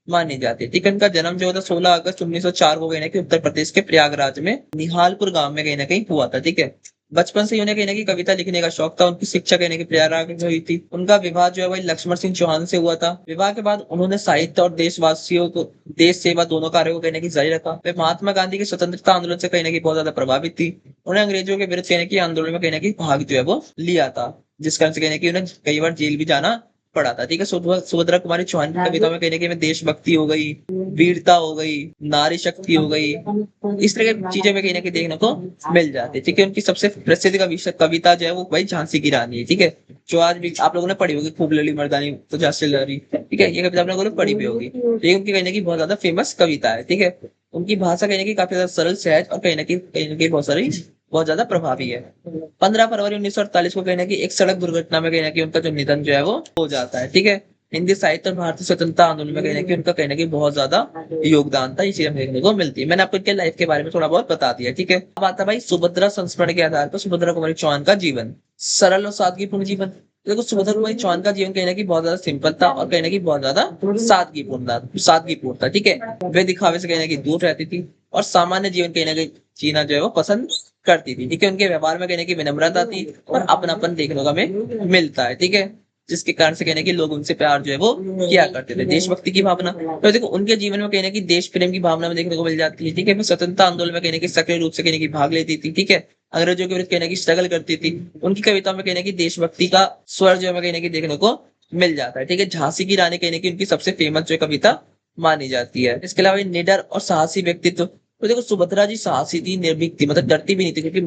मानी जाती है। ठीक है, इनका जन्म जो था 16 अगस्त 1904 को कहीं ना कहीं उत्तर प्रदेश के प्रयागराज में निहालपुर गांव में कहीं ना कहीं हुआ था। ठीक है, बचपन से ही उन्हें कहीं ना कहीं कविता लिखने का शौक था। उनकी शिक्षा कहीं ना कहीं प्रयागराज में हुई थी। उनका विवाह जो है वही लक्ष्मण सिंह चौहान से हुआ था। विवाह के बाद उन्होंने साहित्य और देशवासियों को, देश सेवा दोनों कार्यों को कहीं ना कहीं जारी रखा। वे महात्मा गांधी के स्वतंत्रता आंदोलन से कहीं ना कहीं बहुत ज्यादा प्रभावित थी। उन्हें अंग्रेजों के विरुद्ध कहीं ना कहीं आंदोलन में कहीं ना कहीं भाग जो है वो लिया था। जिस कारण से कहने की उन्हें कई बार जेल भी जाना पड़ा था। ठीक है, सुभद्रा कुमारी चौहान की कविताओं में कहने की देशभक्ति हो गई, वीरता हो गई, नारी शक्ति हो गई, इस तरह की चीजें में कहीं ना कहीं देखने को मिल जाती है। ठीक है, उनकी सबसे प्रसिद्ध कविता जो है वो भाई झांसी की रानी है। ठीक है, जो आज भी आप लोगों ने पढ़ी होगी, खूब लली मर्दानी तो झांसी लड़ी। ठीक है, ये कविता आप लोगों ने पढ़ी भी होगी। ये उनकी कहीं ना कहीं बहुत ज्यादा फेमस कविता है। ठीक है, उनकी भाषा कहीं ना कहीं काफी ज्यादा सरल, सहज और कहीं ना कहीं बहुत ज्यादा प्रभावी है। 15 फरवरी 1948 को कहीं ना कहीं एक सड़क दुर्घटना में कहीं ना कहीं उनका जो निधन जो है वो हो जाता है। ठीक है, हिंदी साहित्य और भारतीय स्वतंत्रता आंदोलन में कहीं ना कहीं उनका कहीं ना कहीं बहुत ज्यादा योगदान था, ये चीज हमें देखने को मिलती है। मैंने आपको इनके लाइफ के बारे में थोड़ा बहुत बता दिया। ठीक है, अब आता है भाई सुभद्रा संस्मरण के आधार पर सुभद्रा कुमारी चौहान का जीवन। सरल और सादगीपूर्ण जीवन। देखो, सुभद्रा कुमारी चौहान का जीवन कहीं ना कहीं बहुत ज्यादा सिंपल था और कहीं ना कहीं बहुत ज्यादा सादगीपूर्ण था। ठीक है, वे दिखावे से कहीं ना कहीं दूर रहती थी और सामान्य जीवन कहीं ना कहीं जीना जो है वो पसंद करती थी। ठीक है, उनके व्यवहार में कहने की विनम्रता थी और अपनापन देखने को हमें मिलता है। ठीक है, जिसके कारण से कहने की लोग उनसे प्यार जो है वो किया करते थे। देशभक्ति की भावना, तो देखो उनके जीवन में कहने की देश प्रेम की भावना में देखने को मिल जाती है। ठीक है, स्वतंत्रता आंदोलन में कहने की सक्रिय रूप से कहने की भाग लेती थी। ठीक है, अंग्रेजों के विरुद्ध कहने की स्ट्रगल करती थी। उनकी कविताओं में कहने की देशभक्ति का स्वर जो है कहने की देखने को मिल जाता है। ठीक है, झांसी की रानी कहने की उनकी सबसे फेमस जो कविता मानी जाती है। इसके अलावा निडर और साहसी व्यक्तित्व, तो देखो सुभद्रा जी साहसी थी, निर्भीक थी, मतलब डरती भी नहीं थी, क्योंकि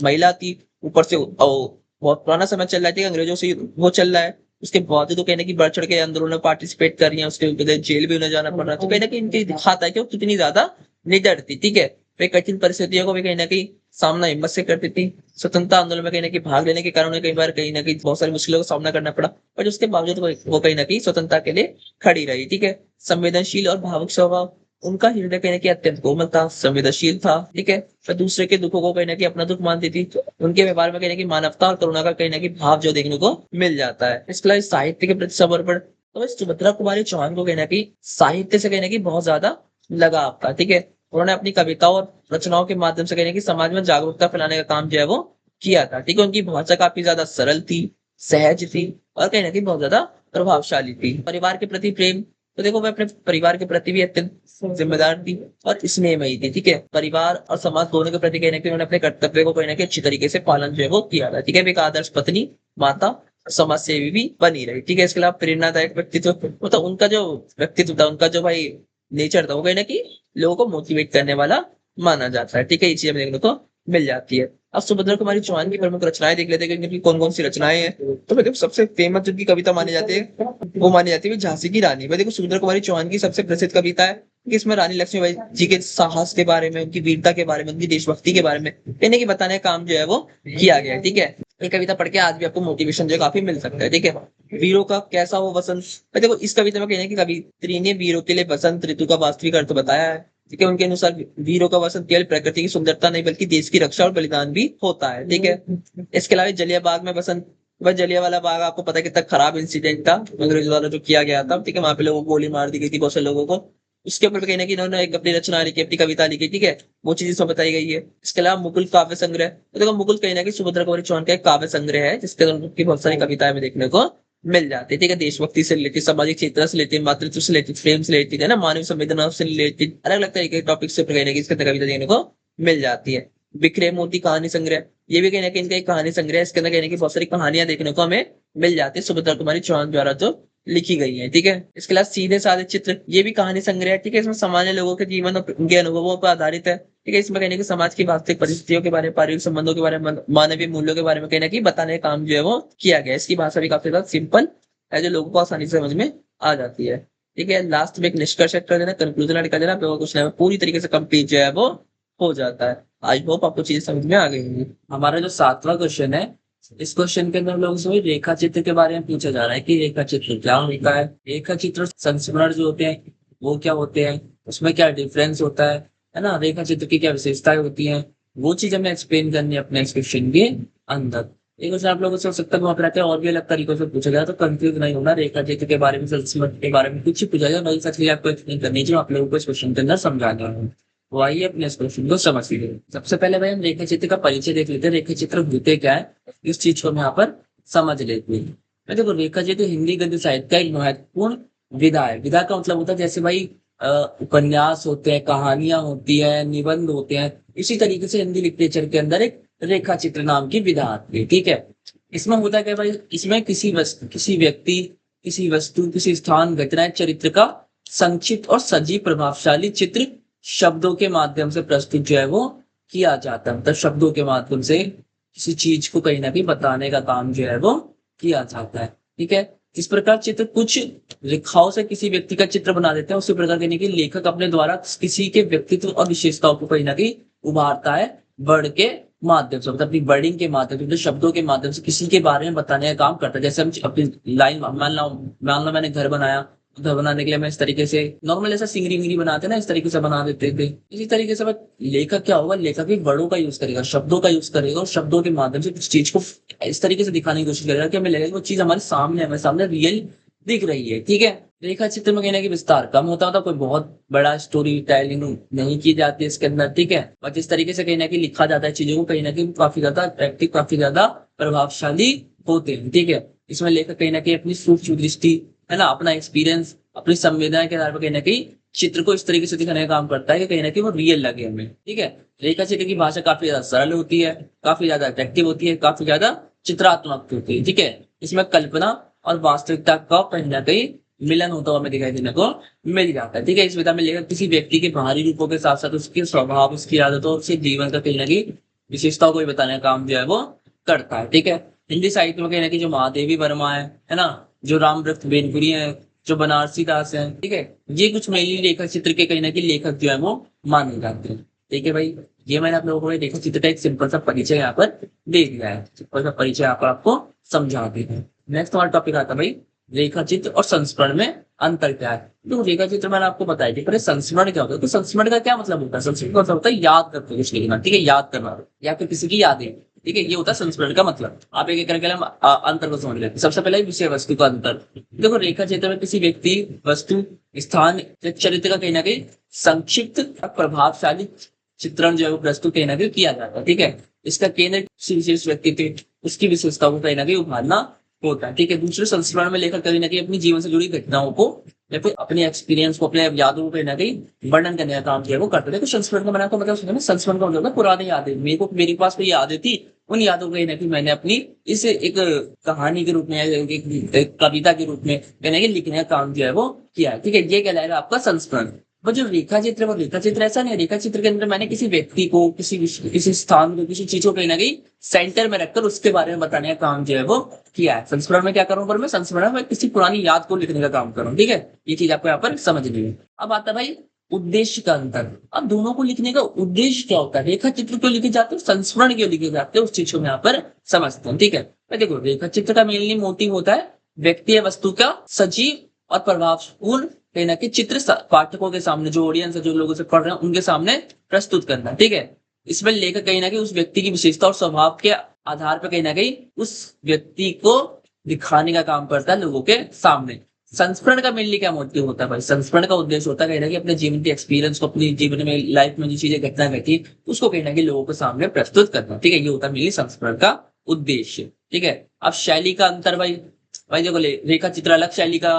महिला थी, ऊपर से बहुत पुराना समय चल रहा है, अंग्रेजों से वो चल रहा है। उसके बावजूद तो कहने की बढ़ चढ़ के आंदोलन में पार्टिसिपेट कर रही है, उसके ऊपर जेल भी उन्हें जाना पड़ रहा है। तो कहीं ना कहीं इनके दिखाता है कि वो कितनी ज्यादा निडर थी। ठीक है, वे कठिन परिस्थितियों को भी कहीं ना कहीं सामना हिम्मत से करती थी। स्वतंत्रता आंदोलन में कहीं ना कहीं भाग लेने के कारण उन्हें कई बार कहीं ना कहीं बहुत सारी मुश्किलों का सामना करना पड़ा, पर उसके बावजूद वो कहीं ना कहीं स्वतंत्रता के लिए खड़ी रही। ठीक है, संवेदनशील और भावुक स्वभाव, उनका हृदय कहीं ना कहीं अत्यंत कोमल था, संवेदनशील था। ठीक है, पर दूसरे के दुखों को कहीं ना कहीं अपना दुख मानती थी। उनके व्यवहार में कहीं ना कहीं मानवता और करुणा का कहीं ना कहीं भाव जो देखने को मिल जाता है। इसके अलावा साहित्य के प्रति समर्पण, तो सुभद्रा कुमारी चौहान को कहीं ना कहीं साहित्य से कहीं ना कहीं बहुत ज्यादा लगाव था। ठीक है, उन्होंने अपनी कविताओं और रचनाओं के माध्यम से कहीं ना कहीं समाज में जागरूकता फैलाने का काम जो है वो किया था। ठीक है, उनकी भाषा काफी ज्यादा सरल थी, सहज थी और कहीं ना कहीं बहुत ज्यादा प्रभावशाली थी। परिवार के प्रति प्रेम, तो देखो मैं अपने परिवार के प्रति भी अत्यंत जिम्मेदार थी और स्नेहमयी थी। ठीक है, परिवार और समाज दोनों के प्रति कहीं ना कहीं उन्होंने अपने कर्तव्य को कहीं ना कहीं अच्छी तरीके से पालन जो है वो किया था। ठीक है, एक आदर्श पत्नी, माता, समाज सेवी भी बनी रही। ठीक है, इसके अलावा प्रेरणादायक व्यक्तित्व, मतलब उनका जो व्यक्तित्व था, उनका जो भाई नेचर था, वो कहीं ना कहीं लोगों को मोटिवेट करने वाला माना जाता है। ठीक है, ये चीज देखने को मिल जाती है। अब सुभद्रा कुमारी चौहान की प्रमुख रचनाएं देख लेते हैं कि उनकी कौन कौन सी रचनाएं हैं। तो देखो सबसे फेमस जिनकी कविता मानी जाती है वो मानी जाती है झांसी की रानी। भाई देखो सुभद्रा कुमारी चौहान की सबसे प्रसिद्ध कविता है कि इसमें रानी लक्ष्मीबाई जी के साहस के बारे में, उनकी वीरता के बारे में, उनकी देशभक्ति के बारे में कहने की बताने का काम जो है वो किया गया है। ठीक है, ये कविता पढ़ के आज भी आपको मोटिवेशन जो है काफी मिल सकता है। ठीक है, वीरों का कैसा हो वसंत, देखो इस कविता में कहने की कवित्री ने वीरों के लिए बसंत ऋतु का वास्तविक अर्थ बताया है। ठीक है, उनके अनुसार वीरों का वसंत केवल प्रकृति की सुंदरता नहीं बल्कि देश की रक्षा और बलिदान भी होता है। ठीक है, इसके अलावा जलियाबाग में बसंत, वह जलियांवाला बाग आपको पता है कितना खराब इंसिडेंट था अंग्रेजों द्वारा जो किया गया था। ठीक है, वहां पे लोगों को गोली मार दी गई थी, बहुत से लोगों को। उसके ऊपर कहना कि इन्होंने एक अपनी रचना लिखी, अपनी कविता लिखी। ठीक है, वो चीज इसमें बताई गई है। इसके अलावा मुकुल काव्य संग्रह, तो देखो मुकुल कहीं ना कहीं सुभद्रा कुमारी चौहान का एक काव्य संग्रह है जिसके अंदर उनकी बहुत सारी कविताएं में देखने को मिल जाती है। ठीक है, देशभक्ति से रिलेटेड, सामाजिक चेतना से रिलेटेड, मातृत्व से रिलेटेड, प्रेम से रिलेटेड, है ना, मानव संवेदना से रिलेटेड, अलग अलग तरीके के टॉपिक से कहने की इसके अंदर कविता देखने को मिल जाती है। बिखरे मोती कहानी संग्रह, ये भी कहना कि इनका एक कहानी संग्रह है। इसके अंदर कहने की बहुत सारी कहानियां देखने को हमें मिल जाती है सुभद्रा कुमारी चौहान द्वारा जो लिखी गई है। ठीक है, इसके अलावा सीधे साधे चित्र, ये भी कहानी संग्रह है। ठीक है, इसमें सामान्य लोगों के जीवन और उनके अनुभवों पर आधारित है। ठीक है, इसमें कहने की समाज की वास्तविक परिस्थितियों के बारे में, पारिवारिक संबंधों के बारे में, मानवीय मूल्यों के बारे में कहना की बताने का काम जो है वो किया गया। इसकी भाषा भी काफी ज्यादा सिंपल है जो लोगों को आसानी से समझ में आ जाती है। ठीक है, लास्ट में एक निष्कर्ष कर देना, कंक्लूजन ऐड कर देना, कुछ पूरी तरीके से कंप्लीट जो है वो हो जाता है। आई होप आपको चीजें समझ में आ गई होंगी। हमारा जो 7वां क्वेश्चन है, इस क्वेश्चन के अंदर हम लोगों से रेखा चित्र के बारे में पूछा जा रहा है कि रेखा चित्र क्या होता है, रेखा चित्र संस्मरण जो होते हैं वो क्या होते हैं, उसमें क्या डिफरेंस होता है ना, रेखा चित्र की क्या विशेषताएं होती हैं, वो चीज हमें एक्सप्लेन करनी है अपने इस क्वेश्चन के अंदर। एक क्वेश्चन आप लोगों से हो सकता है वहां पर रहते हैं और भी अलग तरीकों से पूछा जाए, तो कंफ्यूज नहीं होना। रेखा चित्र के बारे में, संस्मरण के बारे में कुछ पूछा जाए, वही सच आपको एक्सप्लेन करनी चाहिए, आप लोगों को इस क्वेश्चन के अंदर समझाना है। वो आइए अपने इस क्वेश्चन को समझ लीजिए। सबसे पहले भाई हम रेखा चित्र का परिचय देख लेते हैं, रेखा चित्र होते क्या है, इस चीज को हम यहाँ पर समझ लेते हैं। देखो रेखा चित्र हिंदी गद्य साहित्य का एक महत्वपूर्ण विधा है। विधा का मतलब होता है जैसे भाई उपन्यास होते हैं, कहानियां होती है, निबंध होते हैं, इसी तरीके से हिंदी लिटरेचर के अंदर एक रेखा चित्र नाम की विधा आती है। ठीक है, इसमें होता क्या भाई, इसमें किसी व्यक्ति, किसी वस्तु, किसी स्थान, घटना, चरित्र का संक्षिप्त और सजीव प्रभावशाली चित्र शब्दों के माध्यम से प्रस्तुत जो है वो किया जाता है। मतलब शब्दों के माध्यम से किसी चीज को कहीं ना कहीं बताने का काम जो है वो किया जाता है। ठीक है, इस प्रकार चित्र कुछ रेखाओं से किसी व्यक्ति का चित्र बना देते हैं, उसी प्रकार कहने की लेखक अपने द्वारा किसी के व्यक्तित्व और विशेषताओं को कहीं ना कहीं उभारता है वर्ड के माध्यम से, मतलब अपनी वर्डिंग के माध्यम से, मतलब शब्दों के माध्यम से किसी के बारे में बताने का काम करता है। जैसे हम अपनी लाइन, मान लो मैंने घर बनाया, घर बनाने के लिए मैं इस तरीके से नॉर्मल ऐसा सिंगरी विंगरी बनाते हैं ना, इस तरीके से बना देते थे। इसी तरीके से लेखक क्या होगा, लेखक भी वर्डों का यूज करेगा, शब्दों का यूज करेगा, और शब्दों के माध्यम से कुछ चीज को इस तरीके से दिखाने की कोशिश करेगा कि हमें लगेगा वो चीज हमारे सामने, हमारे सामने रियल दिख रही है। ठीक है, रेखा चित्र में कहने की विस्तार कम होता था, कोई बहुत बड़ा स्टोरी टेलिंग नहीं की जाती है इसके अंदर। ठीक है, और जिस तरीके से कहीं ना कहीं लिखा जाता है चीजों को, कहीं ना कहीं काफी ज्यादा अट्रैक्टिव, काफी ज्यादा प्रभावशाली होते हैं। ठीक है, इसमें लेखक कहीं ना कहीं अपनी सूक्ष्म दृष्टि, है ना, अपना एक्सपीरियंस, अपनी संवेदना के आधार पर कहीं ना कहीं चित्र को इस तरीके से दिखाने का काम करता है कि कहीं ना कहीं वो रियल लगे हमें। ठीक है, रेखा चित्र की भाषा काफी ज्यादा सरल होती है, काफी ज्यादा अट्रैक्टिव होती है, काफी ज्यादा चित्रात्मक होती है। ठीक है, इसमें कल्पना और वास्तविकता का कहीं ना कहीं मिलन होता हुआ हमें दिखाई देने को मिल जाता है। ठीक है, इस विधा में लेखक किसी व्यक्ति के बाहरी रूपों के साथ साथ उसके स्वभाव, उसकी आदतों, उसके जीवन का कहीं ना कहीं विशेषताओं को भी बताने का काम जो है वो करता है। ठीक है, हिंदी साहित्य में कहीं ना कहीं जो महादेवी वर्मा है ना, जो रामवृक्ष बेनपुरी है, जो बनारसी दास है, ठीक है, ये कुछ मेनली रेखा चित्र के कहीं ना कहीं लेखक जो है वो माने जाते हैं। ठीक है भाई, ये मैंने आप लोगों को रेखा चित्र का एक सिंपल सा परिचय यहाँ पर दे दिया है, सिंपल सा परिचय यहाँ पर आपको समझा दिया है। नेक्स्ट हमारा टॉपिक आता है भाई रेखा चित्र और संस्मरण में अंतर क्या है। तो रेखा चित्र मैंने आपको बताया कि पहले संस्मरण क्या होता है। तो संस्मरण का क्या मतलब होता है, संस्मरण का मतलब होता है याद करके कुछ लिखना। ठीक है, याद करना या फिर किसी की यादें। ठीक है, ये होता है संस्मरण का मतलब। आप एक एक करके हम अंतर को समझ लेते हैं। सबसे पहले विषय वस्तु का अंतर। देखो, रेखा चित्र में किसी व्यक्ति, वस्तु, स्थान या चरित्र का कहीं ना कहीं संक्षिप्त और प्रभावशाली चित्रण जो है वो प्रस्तुत कहीं ना कहीं किया जाता है। ठीक है, इसका केंद्र किसी विशेष व्यक्ति पे उसकी विशेषताओं को कहीं ना कहीं उभारना होता है। ठीक है, दूसरे संस्मरण में लेखक कहीं ना कहीं अपनी जीवन से जुड़ी घटनाओं को या फिर अपने एक्सपीरियंस को, अपने यादों को कहीं ना कहीं वर्णन करने का काम जो है वो करते हैं। तो संस्मरण का मैंने आपको मतलब सुना, संस्मरण का मतलब पुरानी यादें, मेरे पास कोई यादें थी, उन यादों को कहीं ना कहीं मैंने अपनी इस एक कहानी के रूप में, एक कविता के रूप में कहीं ना कहीं लिखने का काम जो है वो किया है। ठीक है, ये कहलाएगा आपका संस्मरण। वो जो रेखा चित्र, वो रेखा चित्र ऐसा नहीं है। रेखा चित्र के अंदर मैंने किसी व्यक्ति को, किसी स्थान को, किसी चीज को कहीं ना कहीं सेंटर में रखकर उसके बारे में बताने का काम जो है वो किया है। संस्मरण में क्या करूं, पर मैं संस्मरण में किसी पुरानी याद को लिखने का काम करूं। ठीक है, ये चीज आपको यहाँ पर समझनी है। अब आता है भाई उद्देश्य का अंतर। अब दोनों को लिखने का उद्देश्य क्या होता है, रेखा चित्र क्यों लिखे जाते हैं, संस्मरण क्यों लिखे जाते हैं, उस चीज को मैं यहाँ पर समझते हैं। ठीक है, देखो, रेखा चित्र का मेनली मोटिव होता है व्यक्ति या वस्तु का सजीव और प्रभावपूर्ण कहीं ना कहीं चित्र पाठकों के सामने, जो ऑडियंस है, जो लोगों से पढ़ रहे हैं, उनके सामने प्रस्तुत करना। ठीक है, इसमें लेखक कहीं ना कहीं उस व्यक्ति की विशेषता और स्वभाव के आधार पर कहीं ना कहीं उस व्यक्ति को दिखाने का काम करता है लोगों के सामने। संस्मरण का मेनली क्या मोटिव होता है भाई, संस्मरण का उद्देश्य होता है कहीं ना कहीं अपने जीवन के एक्सपीरियंस को, अपनी जीवन में, लाइफ में जो चीजें घटना घटी, उसको कहीं ना कहीं लोगों के सामने प्रस्तुत करना। ठीक है, ये होता है मेनली संस्मरण का उद्देश्य। ठीक है, अब शैली का अंतर भाई, देखो, रेखा चित्र अलग शैली का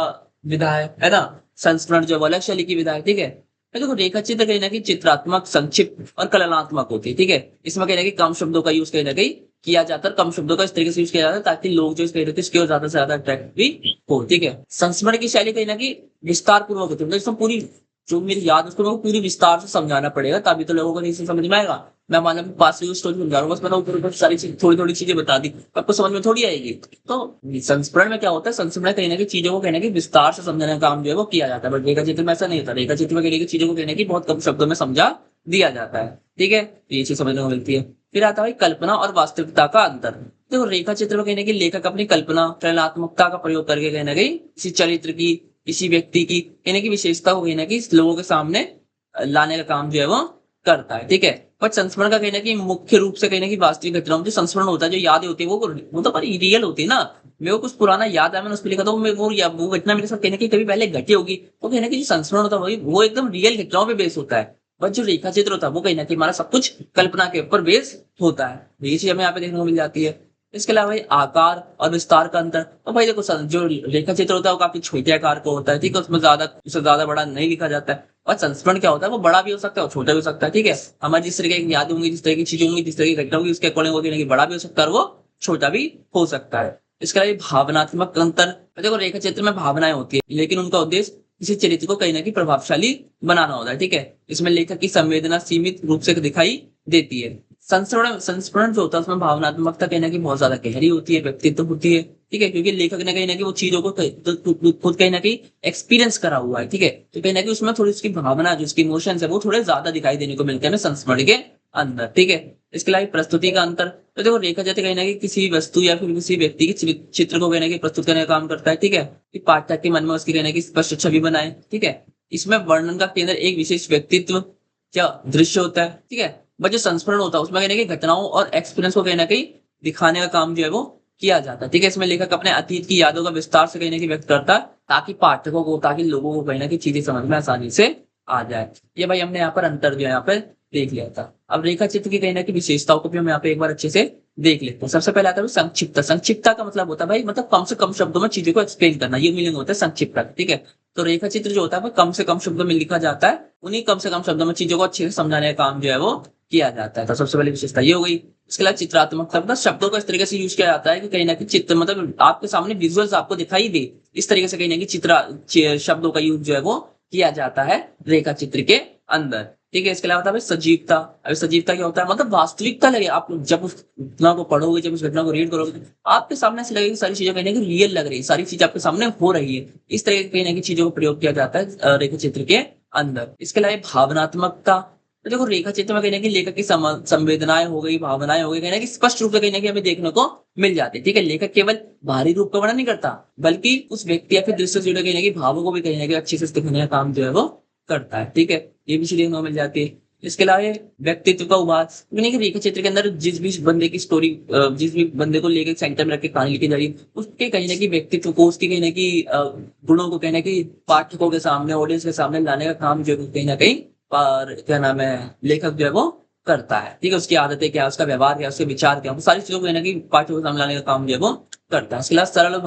विधा है ना, संस्मरण जो अलग शैली की विधा है। ठीक है, देखो, रेखा चित्र कहीं ना कहीं चित्रात्मक, संक्षिप्त और कलनात्मक होती है। ठीक है, इसमें कहीं ना कहीं कम शब्दों का यूज कहीं ना कहीं किया जाता है, कम शब्दों का इस तरीके से यूज किया जाता है ताकि लोग जो इसके इसकी ओर ज्यादा से ज्यादा अट्रैक्ट भी हो। ठीक है, संस्मरण की शैली कहीं ना कहीं विस्तार पूर्वक होती है, मतलब इसमें पूरी जो मेरी याद है उसको मेरे को पूरी विस्तार से समझाना पड़ेगा, तभी तो लोगों को नहीं समझ में आएगा। मैं मान लो पास से स्टोरी समझा रहा हूँ, बस मैंने ऊपर सारी चीज, थोड़ी थोड़ी चीजें बता दी, आपको समझ में थोड़ी आएगी। तो संस्मरण में क्या होता है, संस्मरण कहीं ना कहीं चीजों को कहने की विस्तार से समझाने का काम जो है वो किया जाता है। बट रेखा चित्र में ऐसा नहीं होता। रेखा चित्र में कहने की चीजों को कहने की बहुत कम शब्दों में समझा दिया जाता है। ठीक है, ये चीज समझने को मिलती है। फिर आता है कल्पना और वास्तविकता का अंतर। देखो, रेखा चित्र में कहने की लेखक अपनी कल्पना, कलात्मकता का प्रयोग करके कहीं ना कहीं किसी चरित्र की, किसी व्यक्ति की कहने की विशेषता को कहीं ना कहीं लोगों के सामने लाने का काम जो है वो करता है। ठीक है, पर संस्मरण का कहना कि मुख्य रूप से कहना कि वास्तविक घटनाओं जो संस्मरण होता है, जो यादें होती है वो तो बड़ी रियल होती है ना। मेरे को कुछ पुराना याद है, मैंने उस पर लिखा था, वो घटना मेरे साथ कहने की कभी पहले घटी होगी, तो कहना कि संस्मरण होता है वो एकदम रियल घटनाओं पे बेस होता है। बट जो रेखा चित्र होता है वो कहीं ना कहीं हमारा सब कुछ कल्पना के ऊपर बेस होता है। ये चीज हमें यहाँ पे देखने को मिल जाती है। इसके अलावा भाई आकार और विस्तार का अंतर। तो भाई देखो, जो रेखा चित्र होता है वो काफी छोटे आकार का होता है। ठीक है, उसमें उससे ज्यादा बड़ा नहीं लिखा जाता है। और संस्मरण क्या होता है, वो बड़ा भी हो सकता है और छोटा भी हो सकता है। ठीक है, हमारी जिस तरह की याद होंगी, जिस तरह की चीजें होंगी, जिस तरह की घटना होगी, उसके अकॉर्डिंग वो बड़ा भी हो सकता है और वो छोटा भी हो सकता है। इसके अलावा भावनात्मक अंतर, देखो रेखा चित्र में भावनाएं होती है, लेकिन उनका उद्देश्य किसी चरित्र को कहीं ना कहीं प्रभावशाली बनाना होता है, ठीक है। इसमें लेखक की संवेदना सीमित रूप से दिखाई देती है। संस्मरण जो होता है उसमें भावनात्मकता कहीं ना कहीं बहुत ज्यादा गहरी होती है, व्यक्तित्व होती है, ठीक है, क्योंकि लेखक ने कहीं ना कहीं वो चीजों को खुद कहीं ना कहीं एक्सपीरियंस करा हुआ है, ठीक है। तो कहीं ना कहीं उसमें थोड़ी उसकी भावना, जो उसकी इमोशंस है, वो थोड़े ज्यादा दिखाई देने को मिलते हैं संस्मरण के अंदर, ठीक है। इसके अलावा प्रस्तुति का अंतर, तो देखो रेखा चित्र कहीं ना कहीं किसी वस्तु या फिर किसी व्यक्ति के चित्र को कहीं ना कहीं प्रस्तुत करने का काम करता है, ठीक है, कि पाठक के मन में उसकी कहीं ना कहीं स्पष्ट छवि बनाए, ठीक है। इसमें वर्णन का केंद्र एक विशेष व्यक्तित्व या दृश्य होता है, ठीक है। बट जो संस्मरण होता है उसमें कहीं ना कहीं घटनाओं और एक्सपीरियंस को कहीं ना कहीं दिखाने का काम जो है वो किया जाता है, ठीक है। इसमें लेखक अपने अतीत की यादों का विस्तार से कहीं ना कहीं व्यक्त करता है, ताकि पाठकों को, ताकि लोगों को कहीं ना कहीं चीजें समझ में आसानी से आ जाए। ये भाई हमने यहाँ पर अंतर जो है यहाँ पर देख लिया था। अब रेखा चित्र की कहीं ना कहीं विशेषताओं को भी हम यहाँ पे एक बार अच्छे से देख लेते हैं। सबसे पहले आता है संक्षिप्तता। संक्षिप्तता का मतलब होता है भाई, मतलब कम से कम शब्दों में चीजों को एक्सप्लेन करना, ये मीनिंग होता है संक्षिप्तता, ठीक है। तो रेखा चित्र जो होता है वो कम से कम शब्दों में लिखा जाता है, उन्हीं कम से कम शब्दों में चीजों को अच्छे से समझाने का काम जो है वो किया जाता है। तो सबसे पहली विशेषता ये हो गई। इसके अलावा चित्रात्मकता, मतलब शब्दों को इस तरीके से यूज किया जाता है कि कहीं ना कहीं चित्र, मतलब आपके सामने विजुअल्स आपको दिखाई दे, इस तरीके से कहीं ना कहीं शब्दों का यूज जो है वो किया जाता है रेखा चित्र के अंदर, ठीक है। इसके अलावा होता है सजीवता। अभी सजीवता क्या होता है, मतलब वास्तविकता लगे, आप जब उस घटना को पढ़ोगे, जब उस घटना को रीड करोगे, आपके सामने से लगेगी सारी चीजें कहीं ना कहीं रियल लग रही है, सारी चीजें आपके सामने हो रही है। इस तरह की कहीं ना कहीं चीजों को प्रयोग किया जाता है रेखा चित्र के अंदर। इसके अलावा भावनात्मकता, तो देखो रेखा चित्र में कहीं ना कहीं लेखक की संवेदनाएं हो गई, भावनाएं हो गई, कहीं ना कहीं स्पष्ट रूप से कहीं ना कहीं हमें देखने को मिल जाती है, ठीक है। लेखक केवल बाहरी रूप का वर्णन नहीं करता, बल्कि उस व्यक्ति या फिर दृश्य से जुड़े कहीं ना कहीं भावों को भी कहीं ना कहीं अच्छे से दिखाने का काम जो है वो करता है, ठीक है। ये भी चीजें देखने को मिल जाती है। इसके अलावा व्यक्तित्व का उभास, यानी कि रेखा चित्र के अंदर जिस भी बंदे की स्टोरी, जिस भी बंदे को लेकर सेंटर में रख के कहानी लिखी जा रही है, उसके कहीं ना कहीं व्यक्तित्व को, उसकी कहीं ना कहीं गुणों को कहीं ना कहीं पाठकों के सामने, ऑडियंस के सामने लाने का काम जो है कहीं ना कहीं पर क्या नाम है, लेखक जो है वो करता है, ठीक है। उसकी आदतें क्या, उसका व्यवहार क्या, उसके विचार क्या, वो सारी चीजों को कहीं ना कहीं पाठकों के सामने लाने का काम जो है वो करता है। इसके अलावा सरल और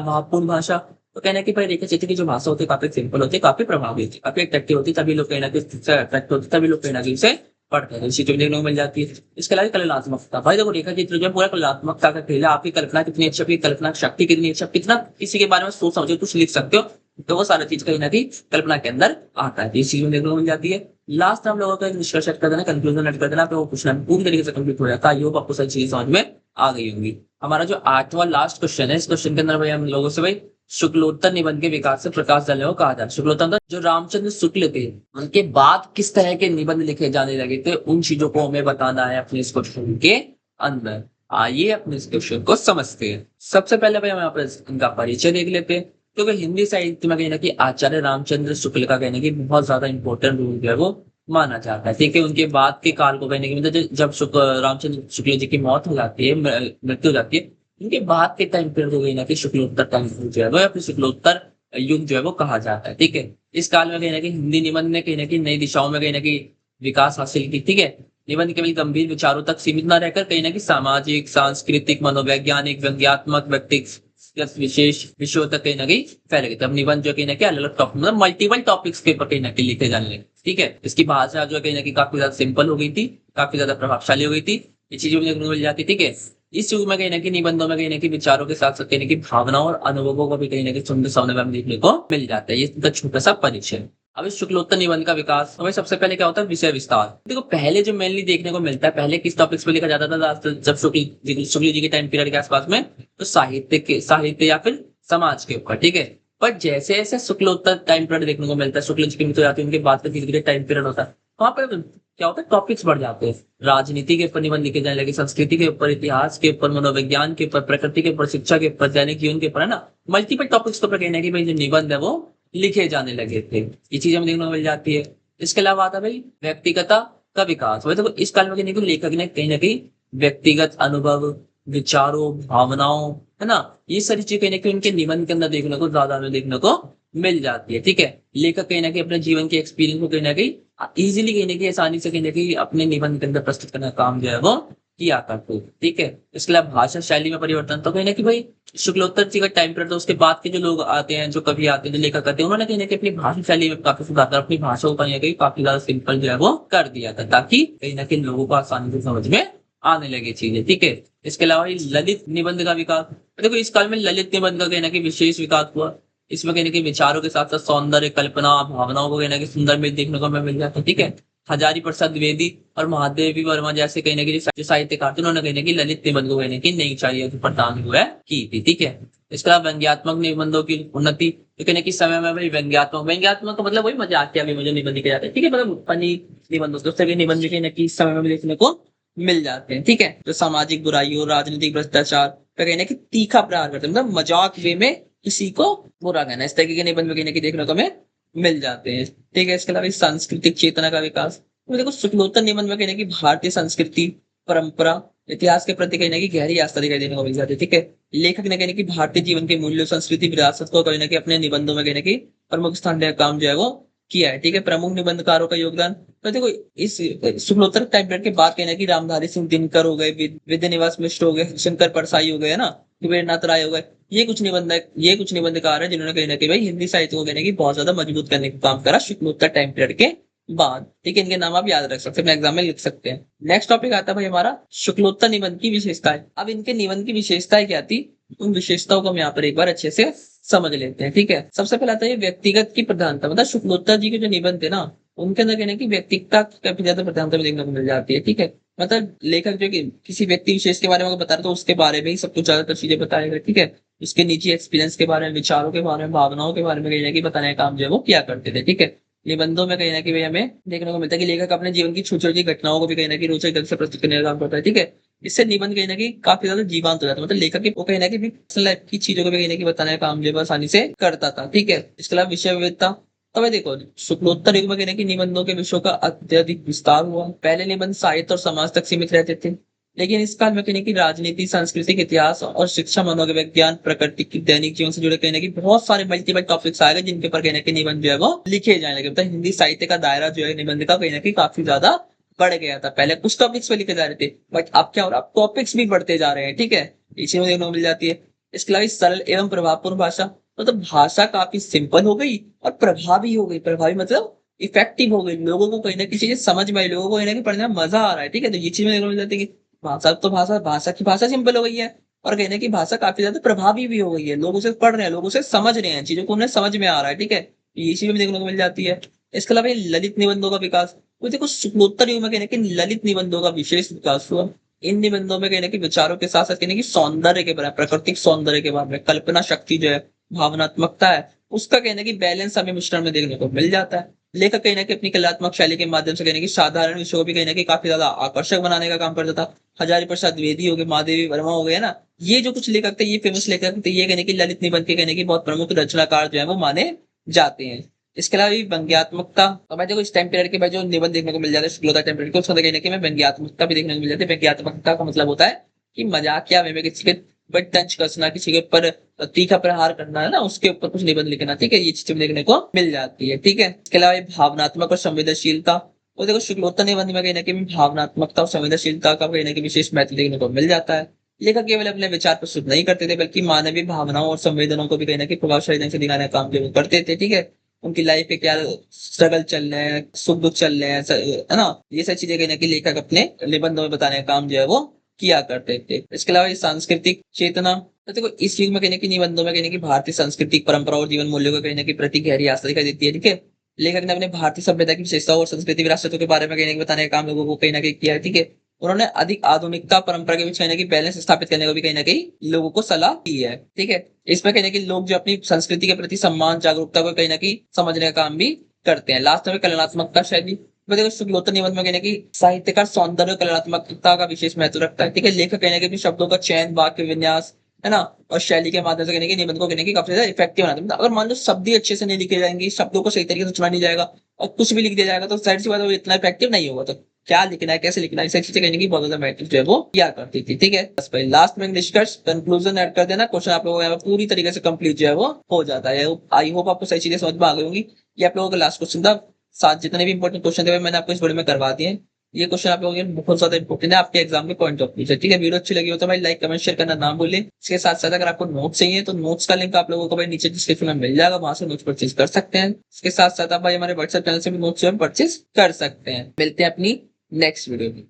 भावपूर्ण भाषा, तो कहना कि भाई रेखा चित्र की जो भाषा होती है काफी सिंपल होती है, काफी प्रभावी होती है, काफी अट्रैक्टिव होती है, तभी लोग कहीं ना कहीं अट्रैक्ट होते, तभी लोग कहीं ना कहीं उसे पढ़ते हैं, इसी देखने को मिल जाती है। इसके अलावा कलात्मकता, भाई देखो रेखा चित्र जो है पूरा कलात्मकता का खेल है। आपकी कल्पना कितनी अच्छी, आपकी कल्पना शक्ति कितनी अच्छी, कितना किसी के बारे में सोच समझ कुछ लिख सकते हो, तो वो सारी चीज कहीं ना कहीं कल्पना के अंदर आता है, इस चीज में देखने को मिल जाती है। लास्ट हम लोगों का एक निष्कर्ष कर देना, कंक्लूजन एड कर देना, वो पूछना पूरी तरीके से कंप्लीट हो जाता है। आई होप आपको सारी चीजें समझ में आ गई होंगी। हमारा जो 8वां लास्ट क्वेश्चन है, इस क्वेश्चन के अंदर भाई हम लोगों से भाई शुक्लोत्तर निबंध के विकास से प्रकाश डालने को कहा जाए। शुक्लोत्तर जो रामचंद्र शुक्ल थे, उनके बाद किस तरह के निबंध लिखे जाने लगे थे, उन चीजों को हमें बताना है अपने इस क्वेश्चन के अंदर। आइए अपने इस क्वेश्चन को समझते हैं। सबसे पहले भाई हम यहाँ पर इनका परिचय देख लेते हैं। क्योंकि हिंदी साहित्य में कहीं ना कहीं आचार्य रामचंद्र शुक्ल का कहना कि बहुत ज्यादा इंपॉर्टेंट रोल जो है वो माना जाता है, ठीक है। उनके बाद के काल को कहने की मतलब जब रामचंद्र शुक्ल जी की मौत हो जाती है, मृत्यु हो जाती है, उनके बाद के टाइम पीरियड को कहीं ना कहीं शुक्लोत्तर टाइम जो है वो, या फिर शुक्लोत्तर युग जो है वो कहा जाता है, ठीक है। इस काल में कहीं ना कहीं हिंदी निबंध ने कहीं ना कहीं नई दिशाओं में कहीं ना कहीं विकास हासिल की, ठीक है। निबंध केवल गंभीर विचारों तक सीमित न रहकर कहीं ना कहीं सामाजिक, सांस्कृतिक, मनोवैज्ञानिक, व्यंग्यात्मक, व्यक्तिगत विशेष विषयों तक कहीं ना कहीं फैल गए थे। अब निबंध जो कहीं ना कहीं अलग अलग टॉपिक, मतलब मल्टीपल टॉपिक्स के ऊपर कहीं ना कहीं लिखे जाने लगे, ठीक है। इसकी भाषा जो कहीं ना कहीं काफी ज्यादा सिंपल हो गई थी, काफी ज्यादा प्रभावशाली हो गई थी, ये चीजें देखने को मिल जाती, ठीक है। इस युग में कहीं ना कहीं निबंधों में कहीं ना कहीं विचारों के साथ साथ कहीं ना कहीं भावनाओं और अनुभवों को भी कहीं ना कहीं सुंदर सामने में देखने को मिल जाता है। ये इसका छोटा सा परिचय। अब इस शुक्लोत्तर निबंध का विकास, हमें सबसे पहले क्या होता है, विषय विस्तार। देखो पहले जो मेनली देखने को मिलता है, पहले किस टॉपिक्स पे लिखा जाता था जब शुक्ल जी के टाइम पीरियड के आसपास में, तो साहित्य या फिर समाज के ऊपर, ठीक है। पर जैसे जैसे शुक्लोत्तर टाइम पीरियड देखने को मिलता है, शुक्ल जी की मृत्यु हो जाती है, उनके बाद का धीरे धीरे टाइम पीरियड होता है, वहां पर क्या होता है, टॉपिक्स बढ़ जाते हैं। राजनीति के ऊपर निबंध लिखे जाने लगे, संस्कृति के ऊपर, इतिहास के ऊपर, मनोविज्ञान के ऊपर, प्रकृति के ऊपर, शिक्षा के ऊपर, दैनिक जीवन के ऊपर, है ना, मल्टीपल टॉपिक्स के ऊपर कहना कि भाई जो निबंध है वो लिखे जाने लगे थे। ये चीज हमें देखने को मिल जाती है। इसके अलावा आता है भाई व्यक्तिगता का विकास। वैसे तो इस काल में कहने को लेखक ने कहीं ना कहीं व्यक्तिगत अनुभव, विचारों, भावनाओं, है ना, ये सारी चीजें कहीं ना कहीं उनके निबंध के अंदर देखने को ज्यादा हमें देखने को मिल जाती है, ठीक है। लेखक कहीं ना कहीं अपने जीवन के एक्सपीरियंस को कहीं ना कहीं इजीली कहीं ना कहीं आसानी से कहीं ना कहीं अपने निबंध के अंदर प्रस्तुत करने का काम जो है वो किया करते, ठीक है। इसके अलावा भाषा शैली में परिवर्तन, तो कहीं ना कहीं भाई शुक्लोत्तर जी का टाइम पीरियड, तो उसके बाद के जो लोग आते हैं, जो कवि आते हैं, जो लेखक आते हैं, उन्होंने कहीं ना कहीं अपनी भाषा शैली में काफी सुधार कर अपनी भाषा को कहीं ना कहीं काफी ज्यादा सिंपल जो है वो कर दिया था, ताकि कहीं ना कहीं लोगों को आसानी से समझ में आने लगी चीजें, ठीक है। इसके अलावा ये ललित निबंध का विकास, देखो इस काल में ललित निबंध का कहना कि विशेष विकास हुआ। इसमें कहने की विचारों के साथ साथ सौंदर्य, कल्पना, भावनाओं को कहना कि सुंदर में देखने को हमें मिल जाता है, ठीक है। हजारी प्रसाद द्विवेदी और महादेवी वर्मा जैसे कहने की जो साहित्यकार थे, उन्होंने कहने की ललित निबंध को कहने की नई चालियां प्रदान हुआ की थी, ठीक है। इसके अलावा व्यंग्यात्मक निबंधों की उन्नति, तो कहने की समय में भाई व्यंग्यात्मक का मतलब वही मजाकिया भी मुझे निबंध किया जाता है, ठीक है। मतलब फनी निबंध, दोस्तों के निबंध कहने की इस समय में देखने को मिल जाते हैं, ठीक है। जो सामाजिक बुराइयों, राजनीतिक भ्रष्टाचार का कहने की तीखा प्रहार करते हैं, मतलब मजाक वे में किसी को बुरा कहना, इस तरीके के निबंध में कहने की देखने को हमें मिल जाते हैं, ठीक है। इसके अलावा सांस्कृतिक चेतना का विकास, तो देखो शुक्लोत्तर निबंध में कहने की भारतीय संस्कृति, परंपरा, इतिहास के प्रति कहने की गहरी आस्था दिखाई देने को मिल जाती है, ठीक है। लेखक ने कहने की भारतीय जीवन के मूल्यों, संस्कृति, विरासत को कहने की अपने निबंधों में कहने की प्रमुख स्थान देकर काम जो है वो किया है, ठीक है। प्रमुख निबंधकारों का योगदान, तो देखो इस शुक्लोत्तर टाइम पीरियड के बाद कहना कि रामधारी सिंह दिनकर हो गए, विद्यानिवास मिश्र हो गए, शंकर परसाई हो गए, है ना, कुबेरनाथ राय हो गए, ये कुछ निबंधकार है जिन्होंने कहना कि भाई हिंदी साहित्य को कहने की बहुत ज्यादा मजबूत करने का काम करा शुक्लोत्तर टाइम पीरियड के बाद, ठीक है। इनके नाम आप याद रख सकते हैं, अपने एग्जाम में लिख सकते हैं। नेक्स्ट टॉपिक आता है भाई हमारा शुक्लोत्तर निबंध की विशेषताएं। अब इनके निबंध की विशेषताएं क्या थी, उन विशेषताओं को हम यहाँ पर एक बार अच्छे से समझ लेते हैं, ठीक है। सबसे पहले आता है व्यक्तिगत की प्रधानता, मतलब शुक्लोत्तर जी के जो निबंध थे ना, उनके अंदर कहने की व्यक्तिगता काफी ज्यादा प्रधानता में देखने को मिल जाती है, ठीक है। मतलब लेखक जो कि किसी व्यक्ति विशेष के बारे में बता रहे तो उसके बारे में ही सब कुछ ज्यादातर चीजें बताएगा, ठीक है। उसके निजी एक्सपीरियंस के बारे में, विचारों के बारे में, भावनाओं के बारे में कहने की बताने का काम जो है वो किया करते थे, ठीक है। निबंधों में कहीं ना कहीं हमें देखने को मिलता है कि लेखक अपने जीवन की छोटी छोटी घटनाओं को भी कहीं ना कहीं रोचक ढंग से प्रस्तुत करने का काम करता है, ठीक है। इससे निबंध कहीं ना कहीं काफी ज्यादा जीवंत हो जाता है, मतलब लेखक की वो कहीं ना कहीं पर्सनल लाइफ की चीजों को भी कहीं ना कहीं बताने का काम जो है आसानी से करता था, ठीक है। इसके अलावा विषय विविधता, तो भाई देखो शुक्लोत्तर युग में कहने की निबंधों के विषयों का अत्यधिक विस्तार हुआ। पहले निबंध साहित्य और समाज तक सीमित रहते थे, लेकिन इस काल में कहने की राजनीति, सांस्कृतिक, इतिहास और शिक्षा, मनोविज्ञान, प्रकृति की दैनिक जीवन से जुड़े कहने की बहुत सारे मल्टीपल टॉपिक्स आ गए जिनके ऊपर कहने के निबंध जो है वो लिखे जाने लगे। मतलब हिंदी साहित्य का दायरा जो है निबंध का कहीं ना कहीं काफी ज्यादा बढ़ गया था। पहले कुछ टॉपिक्स पे लिखे जा रहे थे, बट अब क्या हो रहा है, अब टॉपिक्स भी बढ़ते जा रहे हैं, ठीक है। इसी में देखने को मिल जाती है। इसके अलावा सरल एवं प्रभावपूर्ण भाषा, मतलब भाषा काफी सिंपल हो गई और प्रभावी हो गई। प्रभावी मतलब इफेक्टिव हो गई, लोगों को कहीं ना किसी चीज समझ में आई, लोगों को कहीं ना कहीं पढ़ने में मजा आ रहा है, ठीक है। तो ये चीज में देखने को मिल जाती है कि भाषा की भाषा सिंपल हो गई है और कहने की भाषा काफी ज्यादा प्रभावी भी हो गई है, लोग उसे पढ़ रहे हैं, लोग उसे समझ रहे हैं, चीजों को उन्हें समझ में आ रहा है, ठीक है। ये चीज भी देखने को मिल जाती है। इसके अलावा ललित निबंधों का विकास, तो देखो शुक्लोत्तर युग में कहने की ललित निबंधों का विशेष विकास हुआ। इन निबंधों में कहने की विचारों के साथ साथ कहने की सौंदर्य के बारे में, प्राकृतिक सौंदर्य के बारे में, कल्पना शक्ति जो है, भावनात्मकता है, उसका कहने की बैलेंस हमें मिश्रण में देखने को मिल जाता है। लेखक कहीं ना कहीं अपनी कलात्मक शैली के माध्यम से कहने की साधारण विषयों को भी कहीं ना कहीं काफी ज्यादा आकर्षक बनाने का काम करता था। हजारी प्रसाद द्विवेदी हो गए, महादेवी वर्मा हो गए ना, ये जो कुछ लेखक थे, ये फेमस लेखक थे, ये कहने की ललित निबंध के कहने की बहुत प्रमुख रचनाकार जो है वो माने जाते हैं। इसके अलावा व्यंग्यात्मकता, तो भाई देखो इस टाइम पीरियड के बाद जो निबंध देखने को मिल जाता है शुक्लोत्तर टाइम पीरियड को, उसको कहने की व्यंग्यात्मकता भी देखने को मिल जाती है। व्यंग्यात्मकता का मतलब होता है कि मजाकिया वे में किसी के पर टच कसना, किसी के ऊपर तीखा प्रहार करना, है ना, उसके ऊपर कुछ निबंध लिखना, ठीक है। ये चीजें देखने को मिल जाती है, ठीक है। इसके अलावा भावनात्मक और संवेदनशीलता, और देखो शुक्लोत्तर निबंध में कहीं ना कहीं भावनात्मकता और संवेदनशीलता का कहीं ना कहीं विशेष महत्व देखने को मिल जाता है। लेखक केवल अपने विचार प्रस्तुत नहीं करते थे, बल्कि मानवीय भावनाओं और संवेदनों को भी कहीं ना कहीं प्रभावशाली ढंग से दिखाने का काम जो करते थे, ठीक है। उनकी लाइफ पे क्या स्ट्रगल चल रहे हैं, सुख दुख चल रहे हैं, है ना, ये सारी चीजें कहीं ना कहीं लेखक अपने निबंधों में बताने का काम जो है वो किया करते थे। इसके अलावा सांस्कृतिक चेतना, तो देखो इस युग में कहने की निबंधों में कहने की भारतीय सांस्कृतिक परंपरा और जीवन मूल्यों को कहने की प्रति गहरी आस्था दिखाई देती है, ठीक है। लेखक ने अपने भारतीय सभ्यता की विशेषताओं और संस्कृति विरासतों के बारे में कहने की बताने का काम लोगों को कहीं ना कहीं किया है, ठीक है। उन्होंने अधिक आधुनिकता परंपरा के बीच कहने की बैलेंस स्थापित करने को भी कहीं ना कहीं लोगों को सलाह दी है, ठीक है। इसमें कहने की लोग जो अपनी संस्कृति के प्रति सम्मान, जागरूकता को कहीं ना कहीं समझने का काम भी करते हैं। लास्ट में कलात्मकता शैली, देखो शुक्लोत्तर निबंध में कहने की साहित्यकार सौंदर्य और कलात्मकता का विशेष महत्व रखता है, ठीक है। लेखक कहने के शब्दों का चयन, वाक्य विन्यास, है ना, और शैली के माध्यम से कहने की निबंध को कहने की काफी ज्यादा इफेक्टिव बनाते हैं। अगर मान लो शब्द ही अच्छे से नहीं लिखे जाएंगे, शब्दों को सही तरीके से चुना नहीं जाएगा और कुछ भी लिख दिया जाएगा, तो जाहिर सी बात है वो इतना इफेक्टिव नहीं होगा। तो क्या लिखना है, कैसे लिखना है, इस चीजें कहने की बहुत ज्यादा मैटर जो है वो किया करती थी, ठीक है। बस भाई लास्ट में निष्कर्ष कंक्लूजन ऐड कर देना, क्वेश्चन आप लोगों को पूरी तरीके से कंप्लीट जो है वो हो जाता है। आई होप आपको सही चीजें समझ में आ गई होंगी। ये आप लोगों का लास्ट क्वेश्चन था, साथ जितने भी इंपॉर्टेंट क्वेश्चन थे मैंने आपको इस वीडियो में करवा दिए। ये क्वेश्चन आप लोगों के बहुत ज्यादा इंपॉर्टेंट है आपके एग्जाम के पॉइंट ऑफ व्यू से, ठीक है। वीडियो अच्छी लगी हो तो भाई लाइक कमेंट शेयर करना ना भूलें। इसके साथ साथ अगर आपको नोट्स चाहिए तो नोट्स का लिंक आप लोगों को भाई नीचे डिस्क्रिप्शन में मिल जाएगा, वहां से नोट्स परचेज कर सकते हैं। इसके साथ साथ आप भाई हमारे व्हाट्सएप चैनल से भी नोट्स परचेज कर सकते हैं। मिलते हैं अपनी नेक्स्ट वीडियो में।